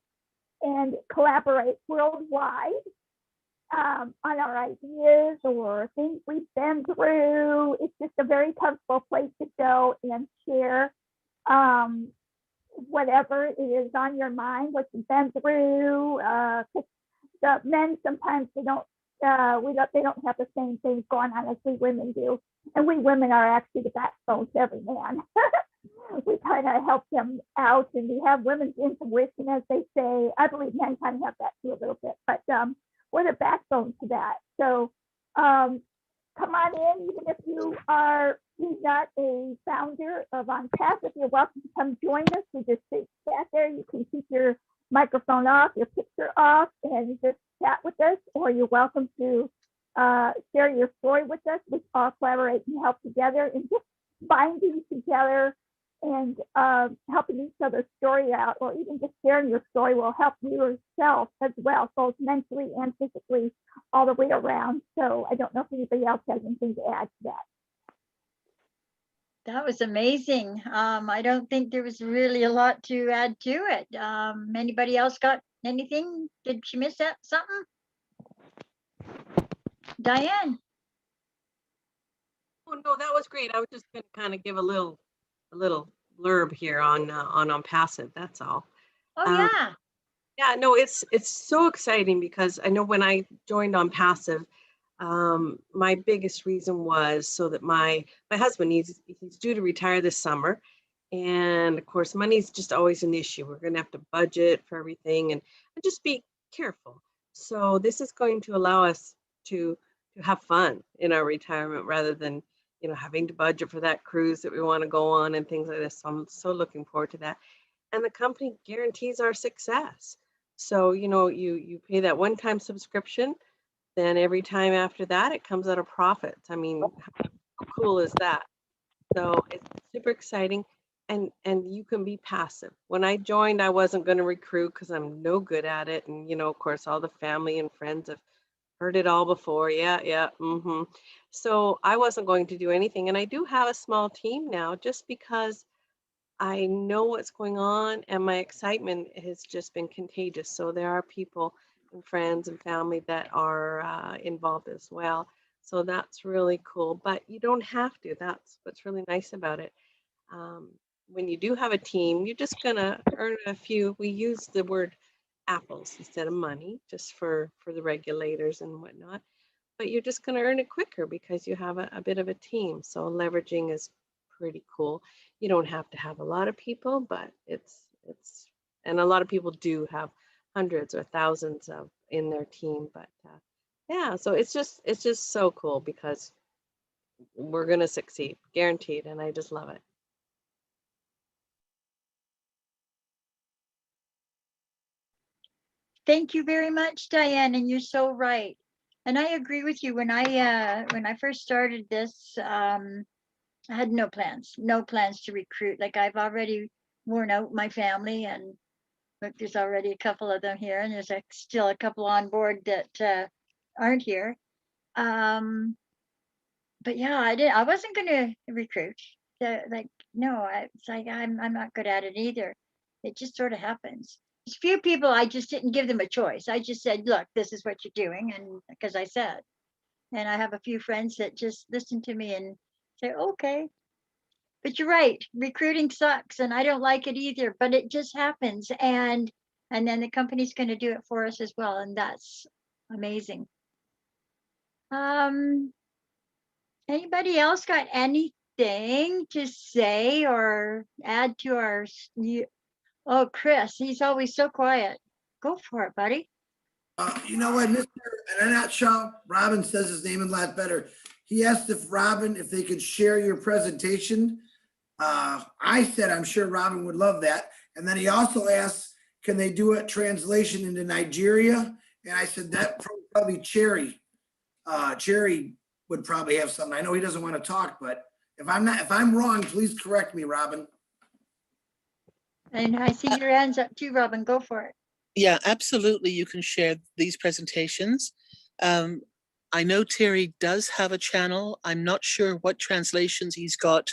and collaborate worldwide on our ideas or things we've been through. It's just a very comfortable place to go and share whatever it is on your mind, what you've been through. The men sometimes they don't have the same things going on as we women do, and we women are actually the backbone to every man. We kind of help them out, and we have women's intuition, as they say. I believe men kind of have that too a little bit, but we're the backbone to that. So come on in, even if you're not a founder of ONPASSIVE, you're welcome to come join us. We just sit there. You can keep your microphone off, your picture off, and just chat with us, or you're welcome to share your story with us. We all collaborate and help together, and just binding together and helping each other's story out, or even just sharing your story will help you yourself as well, both mentally and physically, all the way around. So I don't know if anybody else has anything to add to that. That was amazing. I don't think there was really a lot to add to it. Anybody else got anything? Did she miss that something? Diane? Oh no, that was great. I was just going to kind of give a little blurb here on ONPASSIVE. That's all. Oh yeah. Yeah, no, it's so exciting because I know when I joined ONPASSIVE, my biggest reason was so that my husband, he's due to retire this summer, and of course money's just always an issue. We're going to have to budget for everything and just be careful. So this is going to allow us to have fun in our retirement rather than having to budget for that cruise that we want to go on and things like this. So I'm so looking forward to that. And the company guarantees our success. So you pay that one-time subscription, then every time after that it comes out of profits. I mean, how cool is that? So it's super exciting, and you can be passive. When I joined, I wasn't going to recruit because I'm no good at it, and of course all the family and friends have heard it all before. So I wasn't going to do anything, and I do have a small team now just because I know what's going on, and my excitement has just been contagious. So there are people and friends and family that are involved as well. So that's really cool, but you don't have to. That's what's really nice about it. When you do have a team, you're just gonna earn a few. We use the word apples instead of money, just for the regulators and whatnot. But you're just gonna earn it quicker because you have a bit of a team. So leveraging is pretty cool. You don't have to have a lot of people, but it's and a lot of people do have hundreds or thousands of in their team. But yeah, so it's just so cool because we're gonna succeed, guaranteed, and I just love it. Thank you very much, Diane, and you're so right. And I agree with you. When I first started this, I had no plans to recruit. Like, I've already worn out my family, and look, there's already a couple of them here, and there's still a couple on board that aren't here. But yeah, I wasn't going to recruit. No, it's like I'm not good at it either. It just sort of happens. There's a few people I just didn't give them a choice. I just said, look, this is what you're doing, and because I said. And I have a few friends that just listen to me and say, okay. But you're right, recruiting sucks, and I don't like it either, but it just happens. And then the company's going to do it for us as well, and that's amazing. Anybody else got anything to say or add to our? Oh, Chris, he's always so quiet. Go for it, buddy. You know what, Mr. And I'm not sure Robin says his name a lot better. He asked if they could share your presentation. I said, I'm sure Robin would love that. And then he also asked, can they do a translation into Nigeria? And I said, that probably Cherry. Jerry would probably have something. I know he doesn't want to talk, but if I'm wrong, please correct me, Robin. And I see your hands up too, Robin. Go for it. Yeah, absolutely. You can share these presentations. I know Terry does have a channel. I'm not sure what translations he's got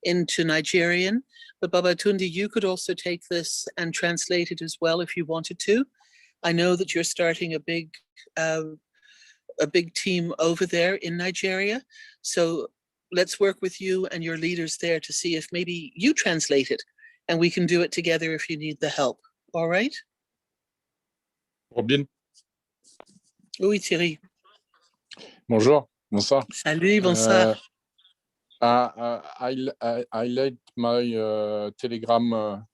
into Nigerian, but Babatunde, you could also take this and translate it as well if you wanted to. I know that you're starting a big team over there in Nigeria. So let's work with you and your leaders there to see if maybe you translate it and we can do it together if you need the help. All right? Robin. Oui, Thierry. Bonjour. Bonsoir. Salut, bonsoir. I let my Telegram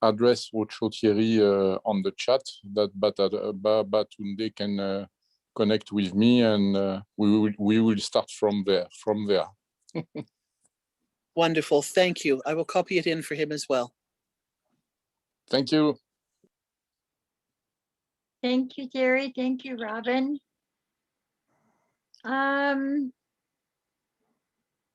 address Rocho Thierry on the chat, but Babatunde can connect with me, and we will start from there. Wonderful. Thank you. I will copy it in for him as well. Thank you. Thank you, Jerry. Thank you, Robin. I'm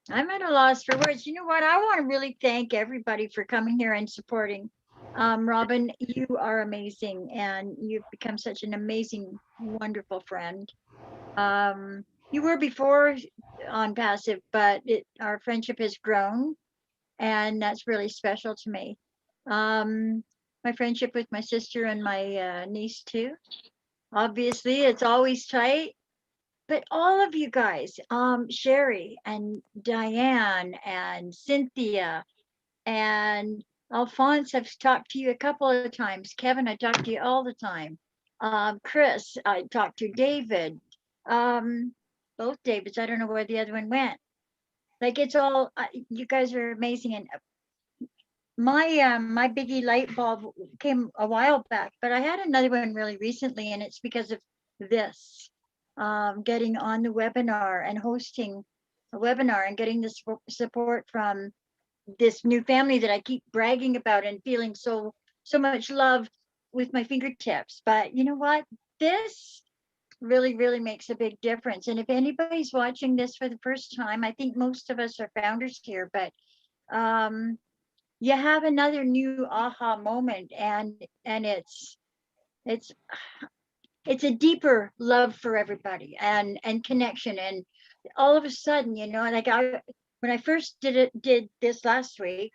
at a loss for words. You know what? I want to really thank everybody for coming here and supporting. Robin, you are amazing, and you've become such an amazing, wonderful friend. You were before on Passive, but our friendship has grown, and that's really special to me. My friendship with my sister and my niece too. Obviously, it's always tight. But all of you guys, Sherry and Diane and Cynthia and Alphonse, I've talked to you a couple of times. Kevin, I talk to you all the time. Chris, I talked to David. Both Davids, I don't know where the other one went. Like, it's all, you guys are amazing. And my biggie light bulb came a while back, but I had another one really recently, and it's because of this. Getting on the webinar and hosting a webinar and getting this support from this new family that I keep bragging about and feeling so much love with my fingertips. But you know what? This really, really makes a big difference. And if anybody's watching this for the first time, I think most of us are founders here, but you have another new aha moment, and it's a deeper love for everybody and connection. And all of a sudden, you know, like when I first did this last week,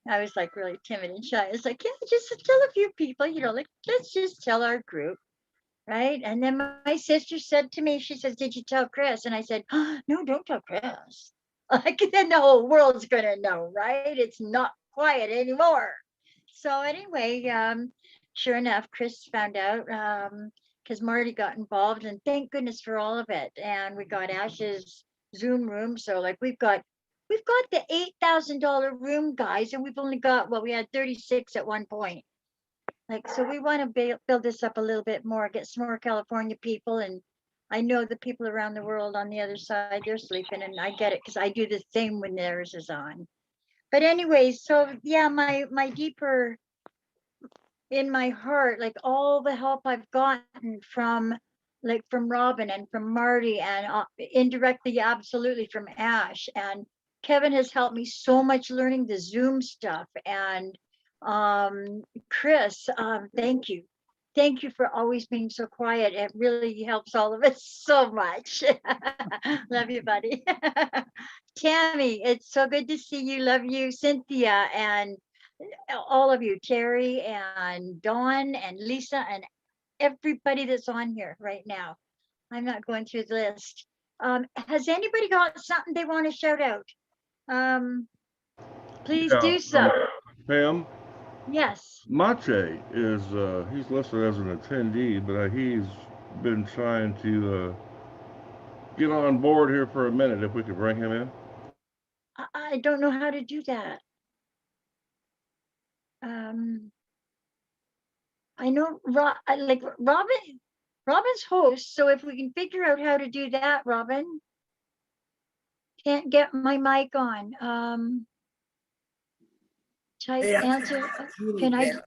I was like really timid and shy. I was like, yeah, just tell a few people, you know, like, let's just tell our group, right? And then my sister said to me, she says, did you tell Chris? And I said, oh, no, don't tell Chris. Like, then the whole world's gonna know, right? It's not quiet anymore. So anyway, sure enough, Chris found out, because Marty got involved, and thank goodness for all of it. And we got Ash's Zoom room. So like we've got the $8,000 room, guys, and we've only got, well, we had 36 at one point. Like, so we want to build this up a little bit more, get some more California people. And I know the people around the world on the other side, they're sleeping, and I get it because I do the same when theirs is on. But anyway, so yeah, my deeper in my heart, like all the help I've gotten from Robin and from Marty, and indirectly, absolutely, from Ash. And Kevin has helped me so much learning the Zoom stuff. And Chris, thank you. Thank you for always being so quiet. It really helps all of us so much. Love you, buddy. Tammy, it's so good to see you. Love you, Cynthia, and all of you, Terry and Dawn and Lisa and everybody that's on here right now. I'm not going through the list. Has anybody got something they want to shout out? Please do so. Pam? Yes. Mache is, he's listed as an attendee, but he's been trying to get on board here for a minute, if we could bring him in. I don't know how to do that. I know like Robin's host, so if we can figure out how to do that, Robin. Can't get my mic on. Type answer. Julie, Can I? yeah.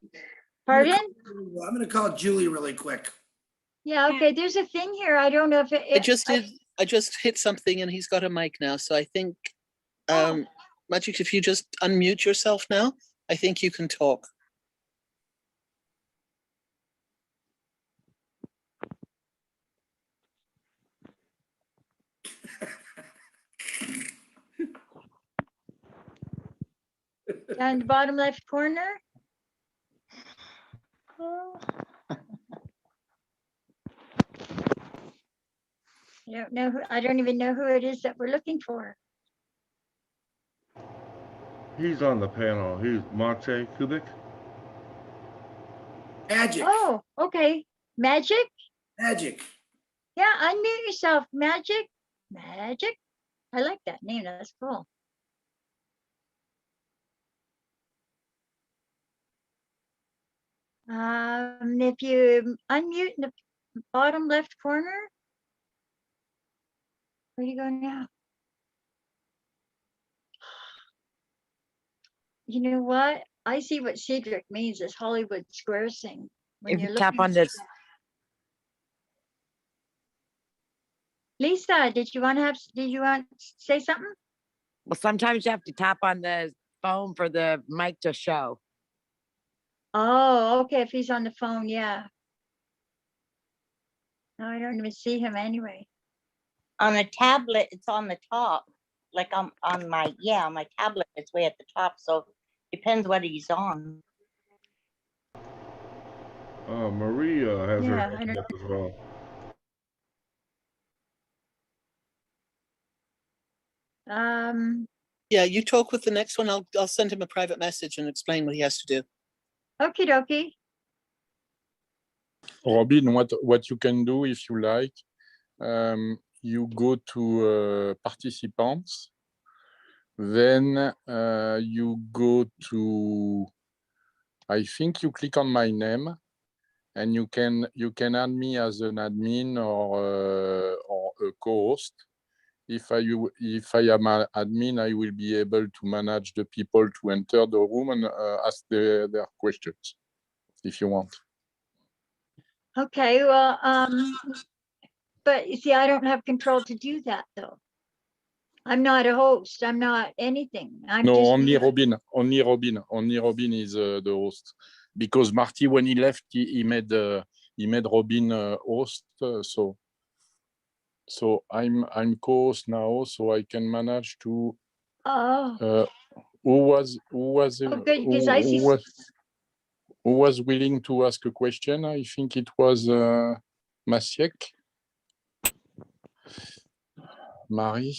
Pardon? I'm gonna call Julie really quick. Yeah, okay, there's a thing here. I don't know if I just hit something and he's got a mic now. So I think, Magic, if you just unmute yourself now, I think you can talk. Down the bottom left corner. I don't even know who it is that we're looking for. He's on the panel. He's Monte Kubik. Magic. Oh, okay. Magic? Magic. Yeah, unmute yourself. Magic. Magic. I like that name. That's cool. If you unmute in the bottom left corner, where do you go now? You know what? I see what Cedric means, this Hollywood Squares thing. When If you're you tap looking on this, Lisa, did you want to say something? well, sometimes you have to tap on the phone for the mic to show. Oh, okay. If he's on the phone, yeah. No, I don't even see him anyway. On a tablet, it's on the top. Like on my tablet, it's way at the top. So depends what he's on. Maria has her Yeah, I hand don't. up as well. Yeah, you talk with the next one. I'll send him a private message and explain what he has to do. Okie dokie. Robin, what you can do if you like, you go to participants, then you go to, I think you click on my name, and you can add me as an admin or a co-host. If I am an admin, I will be able to manage the people to enter the room and ask their questions, if you want. Okay, well, but you see, I don't have control to do that though. I'm not a host. I'm not anything. I'm No, just only Robin. Only Robin is the host, because Marty, when he left, he made Robin host. So I'm co-host now, so I can manage to. Oh. Who was good, because I see. Who was willing to ask a question? I think it was Masiek. Marie.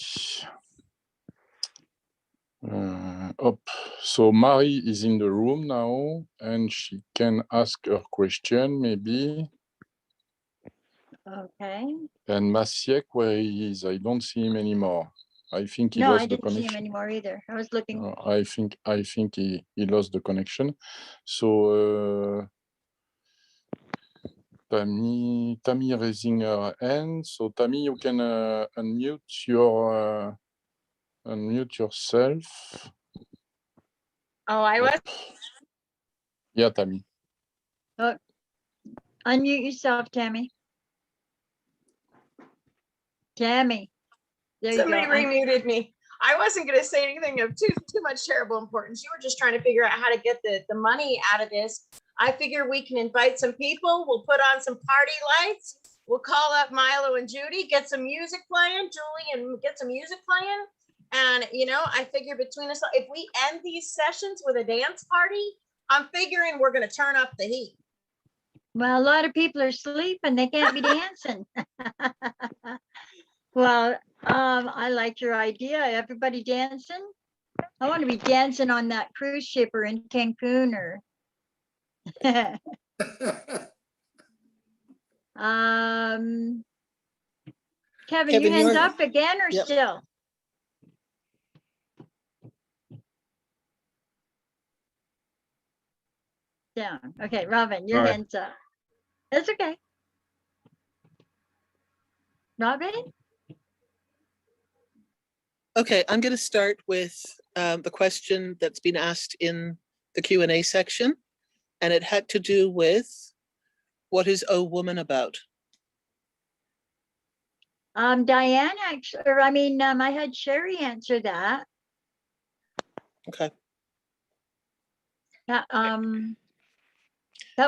So Marie is in the room now, and she can ask her question, maybe. Okay. And Masiek, where he is? I don't see him anymore. I think he No, lost I the didn't see him connection. anymore either. I was looking. I think he lost the connection. So Tammy raising her hand. So Tammy, you can unmute yourself. Oh, I was. Yeah, Tammy. Unmute yourself, Tammy. Tammy. There Somebody you go. remuted me. I wasn't going to say anything of too much terrible importance. You were just trying to figure out how to get the money out of this. I figure we can invite some people. We'll put on some party lights. We'll call up Milo and Judy, get some music playing, Julie, and get some music playing. And, you know, I figure between us, if we end these sessions with a dance party, I'm figuring we're going to turn up the heat. Well, a lot of people are sleeping. They can't be dancing. Well, I like your idea. Everybody dancing. I want to be dancing on that cruise ship or in Cancun or. Kevin, your hands up again or still? Down. Okay, Robin, your hands up. That's okay. Robin? Okay, I'm going to start with the question that's been asked in the Q&A section, and it had to do with what is O Woman about? Diane actually, or I mean, I had Sherry answer that. Okay. That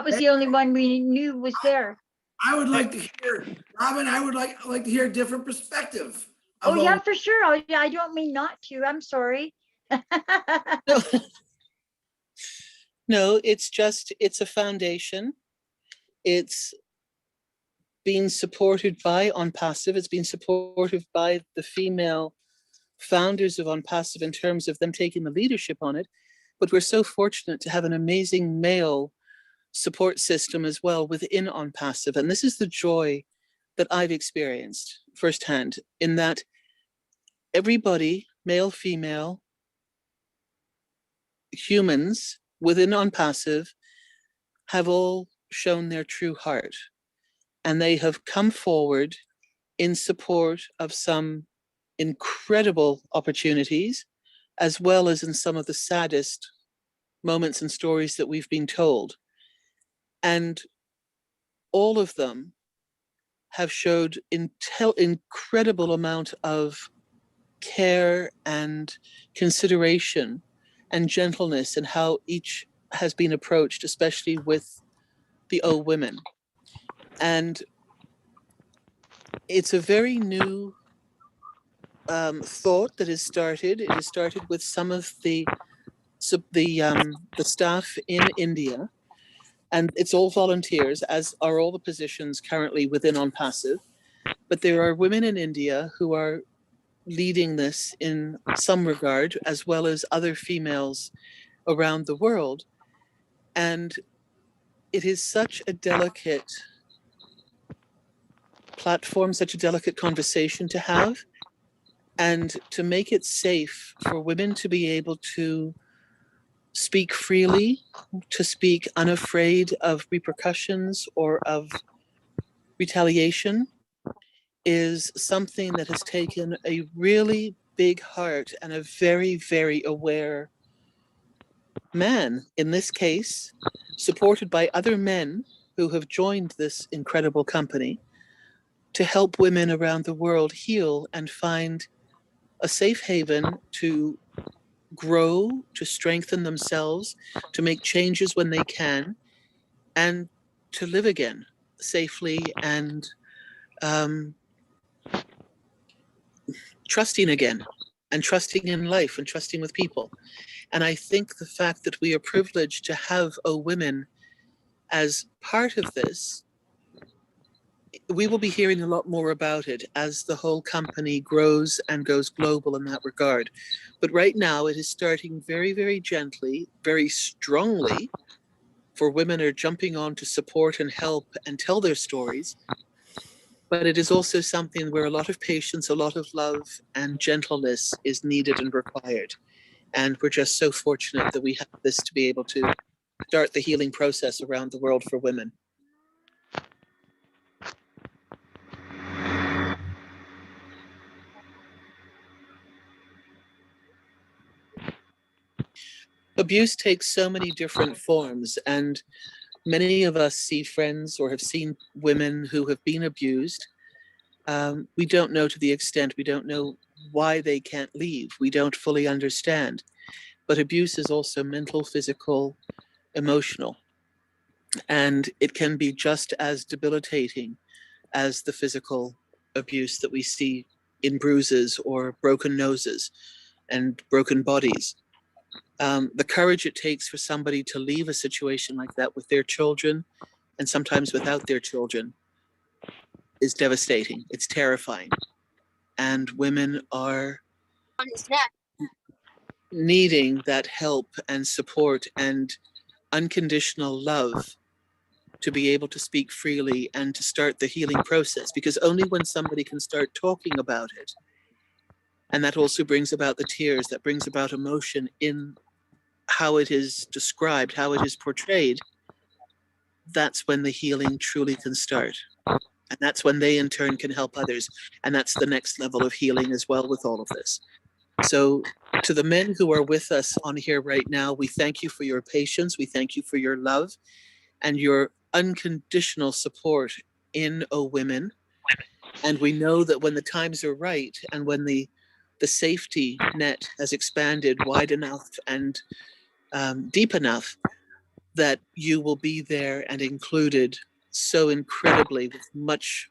was the only one we knew was there. I would like to hear, Robin, I would like to hear a different perspective. Oh yeah, for sure. Oh, yeah, I don't mean not to. I'm sorry. No. No, it's a foundation. It's being supported by ONPASSIVE. It's being supported by the female founders of ONPASSIVE in terms of them taking the leadership on it. But we're so fortunate to have an amazing male support system as well within ONPASSIVE. And this is the joy that I've experienced firsthand, in that everybody, male, female, humans within ONPASSIVE have all shown their true heart. And they have come forward in support of some incredible opportunities, as well as in some of the saddest moments and stories that we've been told. And all of them have showed incredible amount of care and consideration and gentleness in how each has been approached, especially with the O women. And it's a very new thought that has started. It has started with some of the staff in India, and it's all volunteers, as are all the positions currently within ONPASSIVE. But there are women in India who are leading this in some regard, as well as other females around the world. And it is such a delicate platform, such a delicate conversation to have, and to make it safe for women to be able to speak freely, to speak unafraid of repercussions or of retaliation, is something that has taken a really big heart and a very, very aware man, in this case, supported by other men who have joined this incredible company, to help women around the world heal and find a safe haven to grow, to strengthen themselves, to make changes when they can, and to live again safely and trusting again, and trusting in life and trusting with people. And I think the fact that we are privileged to have O Women as part of this, we will be hearing a lot more about it as the whole company grows and goes global in that regard. But right now it is starting very, very gently, very strongly, for women are jumping on to support and help and tell their stories. But it is also something where a lot of patience, a lot of love and gentleness is needed and required. And we're just so fortunate that we have this to be able to start the healing process around the world for women. Abuse takes so many different forms, and many of us see friends or have seen women who have been abused. We don't know to the extent, we don't know why they can't leave. We don't fully understand. But abuse is also mental, physical, emotional. And it can be just as debilitating as the physical abuse that we see in bruises or broken noses and broken bodies. The courage it takes for somebody to leave a situation like that with their children, and sometimes without their children, is devastating. It's terrifying. And women are needing that help and support and unconditional love to be able to speak freely and to start the healing process, because only when somebody can start talking about it, and that also brings about the tears, that brings about emotion in how it is described, how it is portrayed, that's when the healing truly can start. And that's when they in turn can help others. And that's the next level of healing as well with all of this. So to the men who are with us on here right now, we thank you for your patience. We thank you for your love and your unconditional support in O Women. And we know that when the times are right and when the safety net has expanded wide enough and deep enough, that you will be there and included so incredibly with much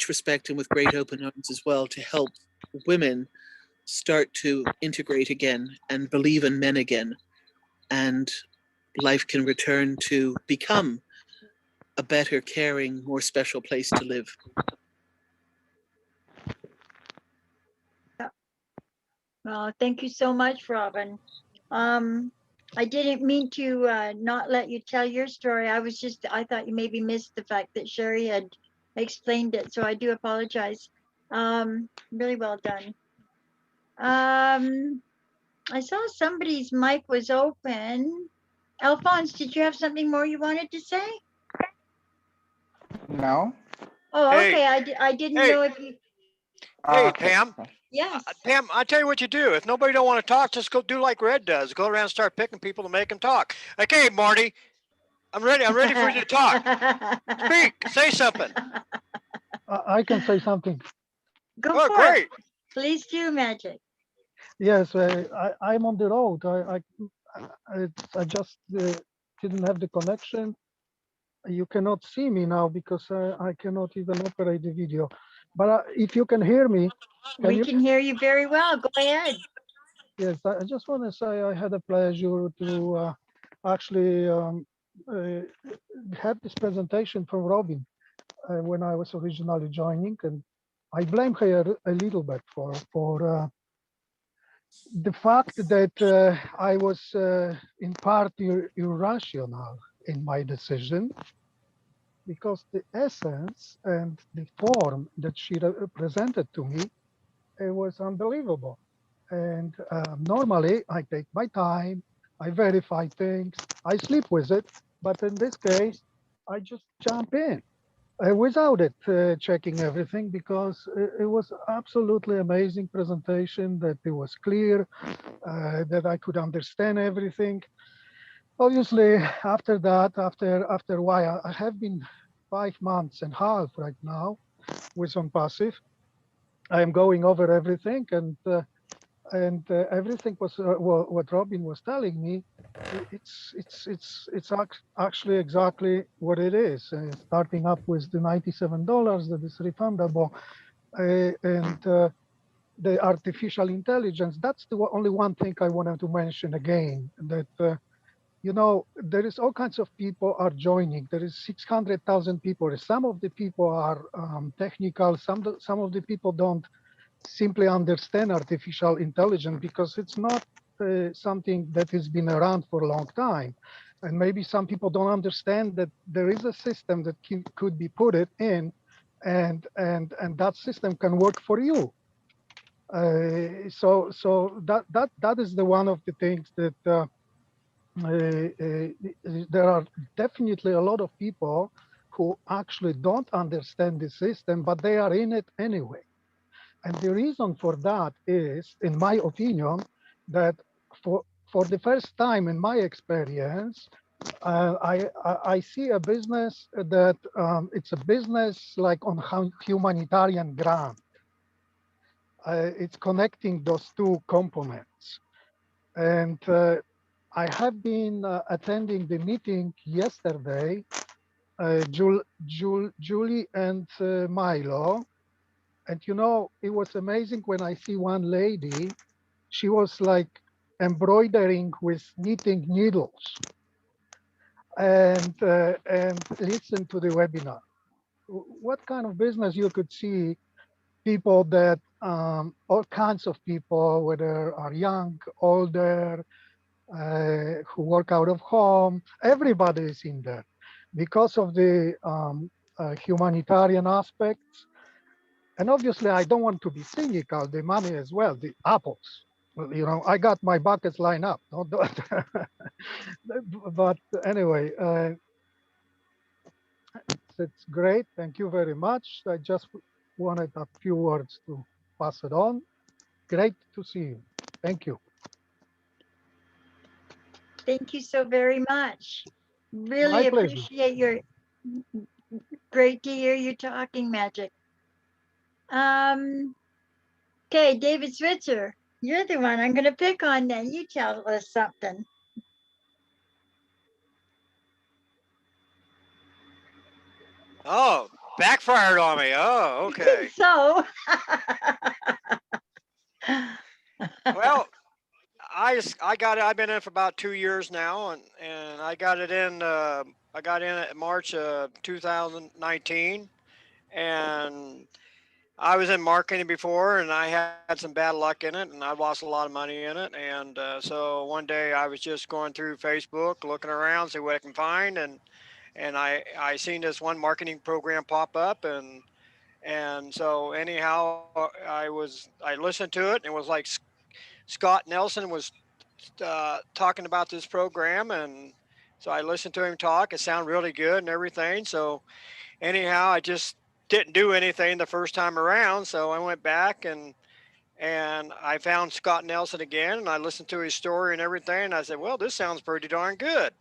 respect and with great open arms as well, to help women start to integrate again and believe in men again, and life can return to become a better, caring, more special place to live. Well, thank you so much, Robin. I didn't mean to not let you tell your story. I thought you maybe missed the fact that Sherry had explained it, so I do apologize. Really well done. I saw somebody's mic was open. Alphonse, did you have something more you wanted to say? No. Oh, Hey, okay. I didn't hey, know if you. hey, Okay. Pam. Yes. Pam, I tell you what you do. If nobody don't want to talk, just go do like Red does. Go around and start picking people to make them talk. Okay, Marty, I'm ready. I'm ready for you to talk. Speak. Say something. I can say something. Go Oh, for great. it. Please do, Magic. Yes, I'm on the road. I just didn't have the connection. You cannot see me now because I cannot even operate the video. But if you can hear me, We can hear you very well. Go ahead. Yes, I just want to say I had a pleasure to actually have this presentation from Robin when I was originally joining, and I blame her a little bit for the fact that I was in part irrational in my decision, because the essence and the form that she presented to me, it was unbelievable. And normally I take my time, I verify things, I sleep with it, but in this case, I just jump in without it checking everything, because it was absolutely amazing presentation, that it was clear, that I could understand everything. Obviously, after that, after a while, I have been 5 months and a half right now with ONPASSIVE. I am going over everything, and everything was what Robin was telling me. It's actually exactly what it is. Starting up with the $97 that is refundable, and the artificial intelligence. That's the only one thing I wanted to mention again. That you know, there is all kinds of people are joining. There is 600,000 people. Some of the people are technical. Some of the people don't simply understand artificial intelligence, because it's not something that has been around for a long time. And maybe some people don't understand that there is a system that could be put it in, and that system can work for you. So that is the one of the things that there are definitely a lot of people who actually don't understand the system, but they are in it anyway. And the reason for that is, in my opinion, that for the first time in my experience, I see a business that it's a business like on humanitarian ground. It's connecting those two components. And I have been attending the meeting yesterday, Julie and Milo. And you know, it was amazing when I see one lady, she was like embroidering with knitting needles, and listen to the webinar. What kind of business you could see people that, all kinds of people, whether are young, older, who work out of home, everybody is in there because of the humanitarian aspects. And obviously, I don't want to be cynical, the money as well, the apples. Well, you know, I got my buckets lined up. But anyway, it's great. Thank you very much. I just wanted a few words to pass it on. Great to see you. Thank you. Thank you so very much. Really My pleasure. appreciate your, great to hear you talking, Magic. Okay, David Switzer, you're the one I'm going to pick on then. You tell us something. Oh, backfired on me. Oh, okay. So, Well, I got it. I've been in for about 2 years now, and I got it in. I got in at March of 2019, and I was in marketing before, and I had some bad luck in it, and I lost a lot of money in it. And so one day I was just going through Facebook, looking around, see what I can find, and I seen this one marketing program pop up, and so anyhow I listened to it, and it was like Scott Nelson was talking about this program, and so I listened to him talk. It sounded really good and everything. So anyhow, I just didn't do anything the first time around. So I went back and I found Scott Nelson again, and I listened to his story and everything. And I said, well, this sounds pretty darn good.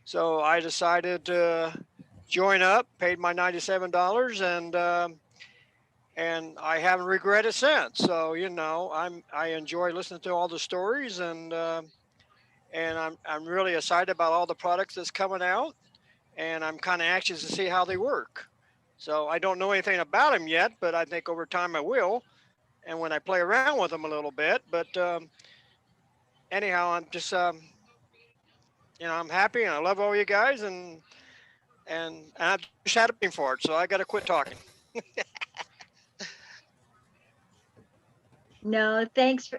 So I decided to join up, paid my $97, and I haven't regretted since. So I enjoy listening to all the stories, and I'm really excited about all the products that's coming out, and I'm kind of anxious to see how they work. So I don't know anything about them yet, but I think over time I will, and when I play around with them a little bit. But anyhow, I'm just I'm happy, and I love all you guys, and I've just had a pain for it, so I got to quit talking. no, thanks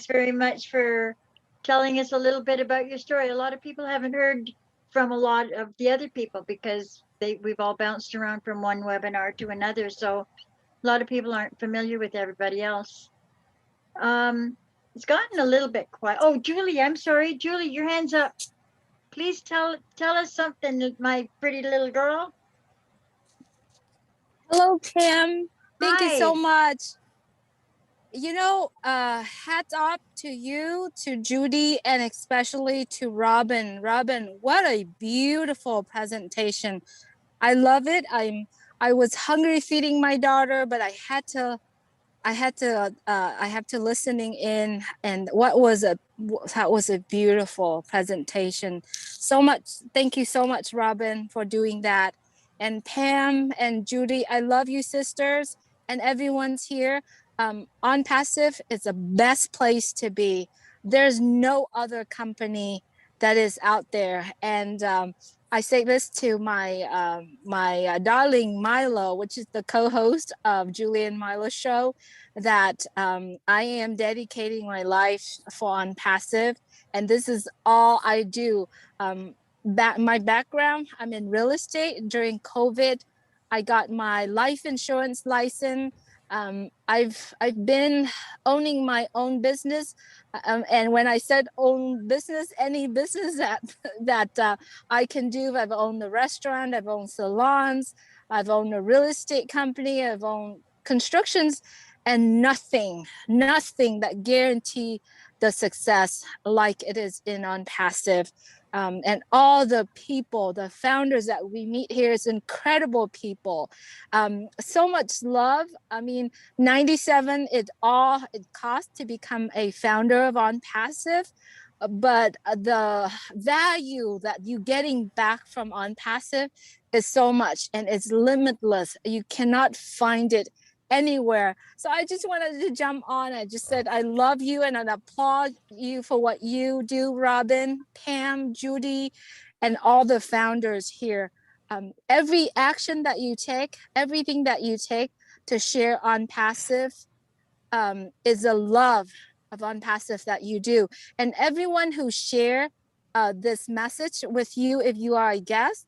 very much for telling us a little bit about your story. A lot of people haven't heard from a lot of the other people because we've all bounced around from one webinar to another. So a lot of people aren't familiar with everybody else. It's gotten a little bit quiet. Oh, Julie, I'm sorry. Julie, your hand's up. Please tell us something, my pretty little girl. Hello, Kim. Thank you so Hi. much. Hats off to you, to Judy, and especially to Robin. Robin, what a beautiful presentation. I love it. I was hungry feeding my daughter, but I have to listening in, and that was a beautiful presentation. So much, thank you so much, Robin, for doing that. And Pam and Judy, I love you, sisters, and everyone's here. OnPassive is the best place to be. There's no other company that is out there, and I say this to my darling Milo, which is the co-host of Julie and Milo show, that I am dedicating my life for OnPassive, and this is all I do. My background, I'm in real estate. During COVID, I got my life insurance license. I've been owning my own business, and when I said own business, any business that I can do. I've owned a restaurant, I've owned salons, I've owned a real estate company, I've owned constructions, and nothing that guarantee the success like it is in OnPassive. And all the people, the founders that we meet here is incredible people. So much love. I mean, 97, it costs to become a founder of OnPassive, but the value that you getting back from OnPassive is so much, and it's limitless. You cannot find it anywhere. So I just wanted to jump on. I just said I love you, and I applaud you for what you do, Robin, Pam, Judy, and all the founders here. Every action that you take, everything that you take to share OnPassive is a love of OnPassive that you do. And everyone who share this message with you, if you are a guest,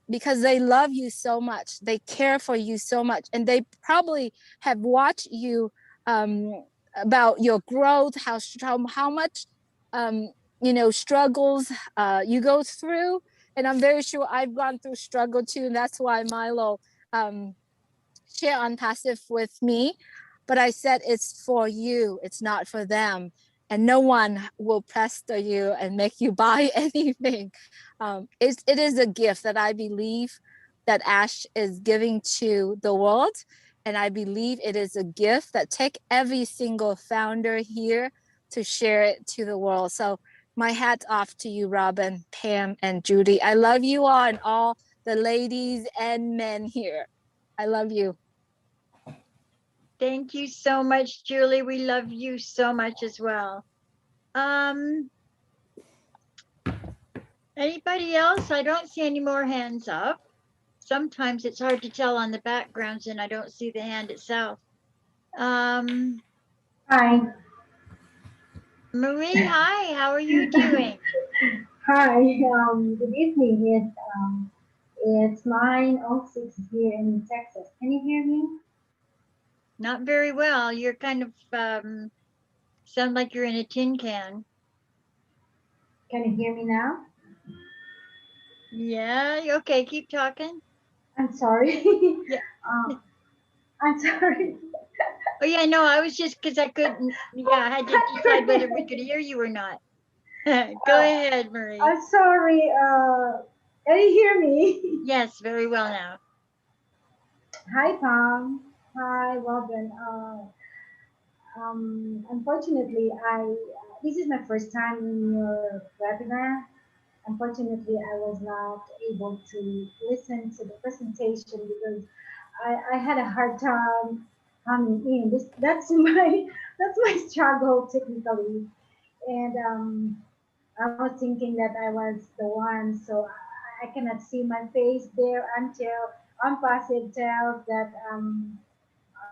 because they love you so much, they care for you so much, and they probably have watched you about your growth, how much struggles you go through. And I'm very sure I've gone through struggle too, and that's why Milo share OnPassive with me. But I said it's for you, it's not for them, and no one will pester you and make you buy anything. It is a gift that I believe that Ash is giving to the world, And I believe it is a gift that take every single founder here to share it to the world. So my hat's off to you, Robin, Pam, and Judy. I love you all and all the ladies and men here. I love you. Thank you so much, Julie. We love you so much as well. Anybody else? I don't see any more hands up. Sometimes it's hard to tell on the backgrounds and I don't see the hand itself. Hi. Marie, hi, how are you doing? Hi, good evening. It's 9:06 here in Texas. Can you hear me? Not very well. You're kind of, sound like you're in a tin can. Can you hear me now? Yeah, okay, keep talking. I'm sorry. Yeah. I'm sorry. Oh yeah, no, I was just, because I couldn't, yeah, I had to decide whether we could hear you or not. Go ahead, Marie. I'm sorry. Can you hear me? Yes, very well now. Hi, Pam. Hi, Robin. Unfortunately, this is my first time in your webinar. Unfortunately, I was not able to listen to the presentation because I had a hard time coming in. That's my struggle technically, and I was thinking that I was the one, so I cannot see my face there until ONPASSIVE tells that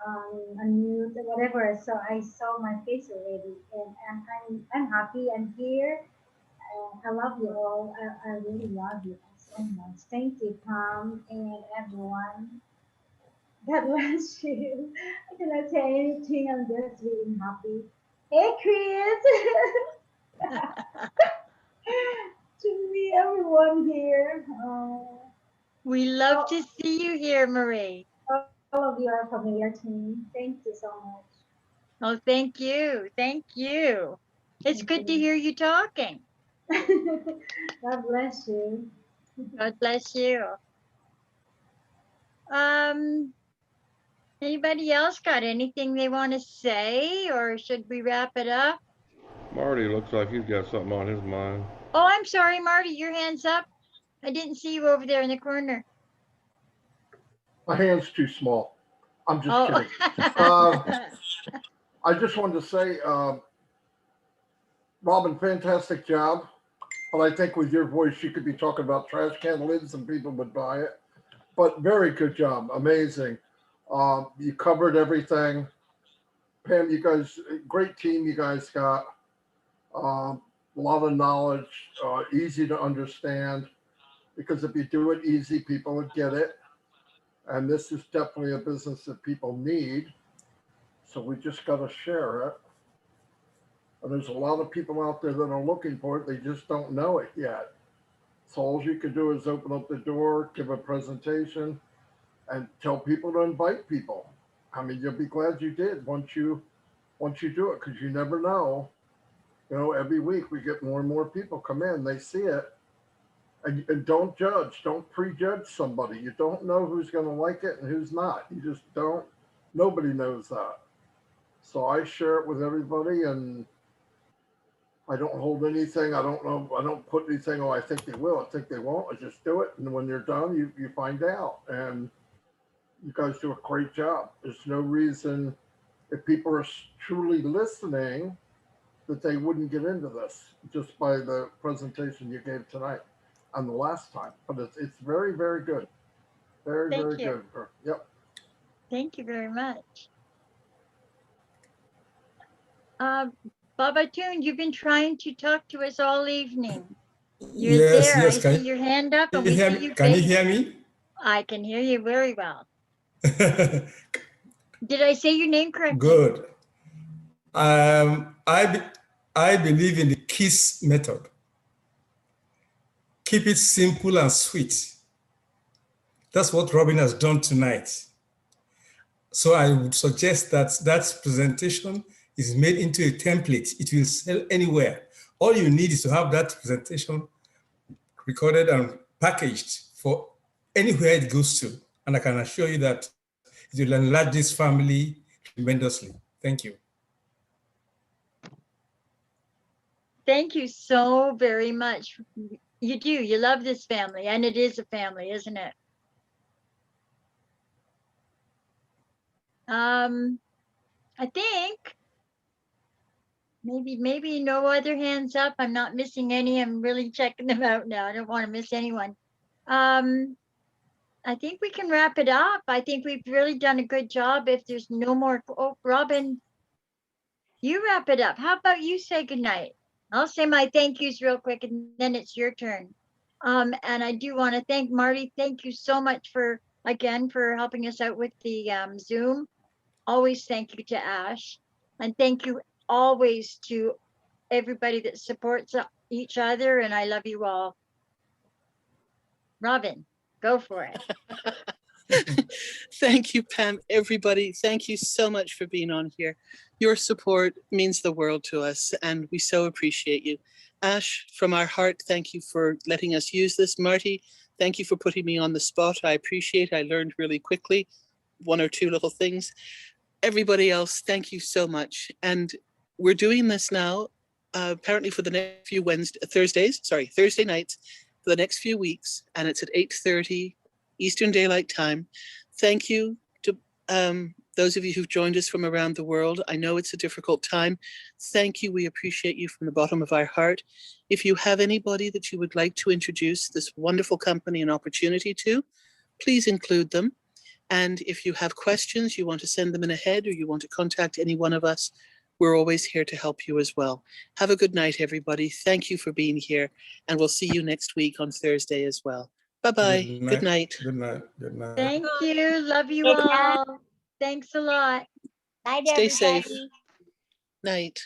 unmute or whatever. So I saw my face already, and I'm happy. I'm here. I love you all. I really love you so much. Thank you, Pam, and everyone. God bless you. I cannot say anything. I'm just really happy. Hey, Chris. To me, everyone here. We love to see you here, Marie. All of you are familiar to me. Thank you so much. Oh, thank you. Thank you. It's good to hear you talking. God bless you. God bless you. Anybody else got anything they want to say, or should we wrap it up? Marty looks like he's got something on his mind. Oh, I'm sorry, Marty, your hand's up. I didn't see you over there in the corner. My hand's too small. I'm just kidding. I just wanted to say, Robin, fantastic job. But I think with your voice, you could be talking about trash can lids and people would buy it. But very good job. Amazing. You covered everything. Pam, you guys, great team you guys got. A lot of knowledge, easy to understand. Because if you do it easy, people would get it. And this is definitely a business that people need. So we just got to share it. And there's a lot of people out there that are looking for it. They just don't know it yet. So all you can do is open up the door, give a presentation, and tell people to invite people. I mean, you'll be glad you did once you do it, because you never know. You know, every week we get more and more people come in, they see it. And don't judge, don't prejudge somebody. You don't know who's going to like it and who's not. You just don't, nobody knows that. So I share it with everybody, and I don't hold anything. I don't know. I don't put anything, oh, I think they will, I think they won't. I just do it. And when you're done, you find out. And you guys do a great job. There's no reason, if people are truly listening, that they wouldn't get into this just by the presentation you gave tonight and the last time. But it's very, very good. Very, very good. Yep. Thank you very much. Baba Toon, you've been trying to talk to us all evening. You're there. Yes. I see your hand up, and we see you. Can you hear me? I can hear you very well. Did I say your name correctly? Good. I believe in the KISS method. Keep it simple and sweet. That's what Robin has done tonight. So I would suggest that that presentation is made into a template. It will sell anywhere. All you need is to have that presentation recorded and packaged for anywhere it goes to. And I can assure you that It will enlarge this family tremendously. Thank you. Thank you so very much. You do, you love this family, and it is a family, isn't it? I think maybe no other hands up. I'm not missing any. I'm really checking them out now. I don't want to miss anyone. I think we can wrap it up. I think we've really done a good job. If there's no more, oh, Robin, you wrap it up. How about you say goodnight? I'll say my thank yous real quick, and then it's your turn. And I do want to thank Marty. Thank you so much for helping us out with the Zoom. Always thank you to Ash, and thank you always to everybody that supports each other. And I love you all. Robin, go for it. Thank you, Pam. Everybody, thank you so much for being on here. Your support means the world to us, and we so appreciate you. Ash, from our heart, thank you for letting us use this. Marty, thank you for putting me on the spot. I appreciate it. I learned really quickly, one or two little things. Everybody else, thank you so much. And we're doing this now, apparently for the next few Thursday nights for the next few weeks, and it's at 8:30 Eastern Daylight Time. Thank you to those of you who've joined us from around the world. I know it's a difficult time. Thank you. We appreciate you from the bottom of our heart. If you have anybody that you would like to introduce this wonderful company and opportunity to, please include them. And if you have questions, you want to send them in ahead, or you want to contact any one of us, we're always here to help you as well. Have a good night, everybody. Thank you for being here, and we'll see you next week on Thursday as well. Bye-bye. Good night. Good night. Good night. Thank you. Love you all. Thanks a lot. Night, Stay everybody. safe. Night.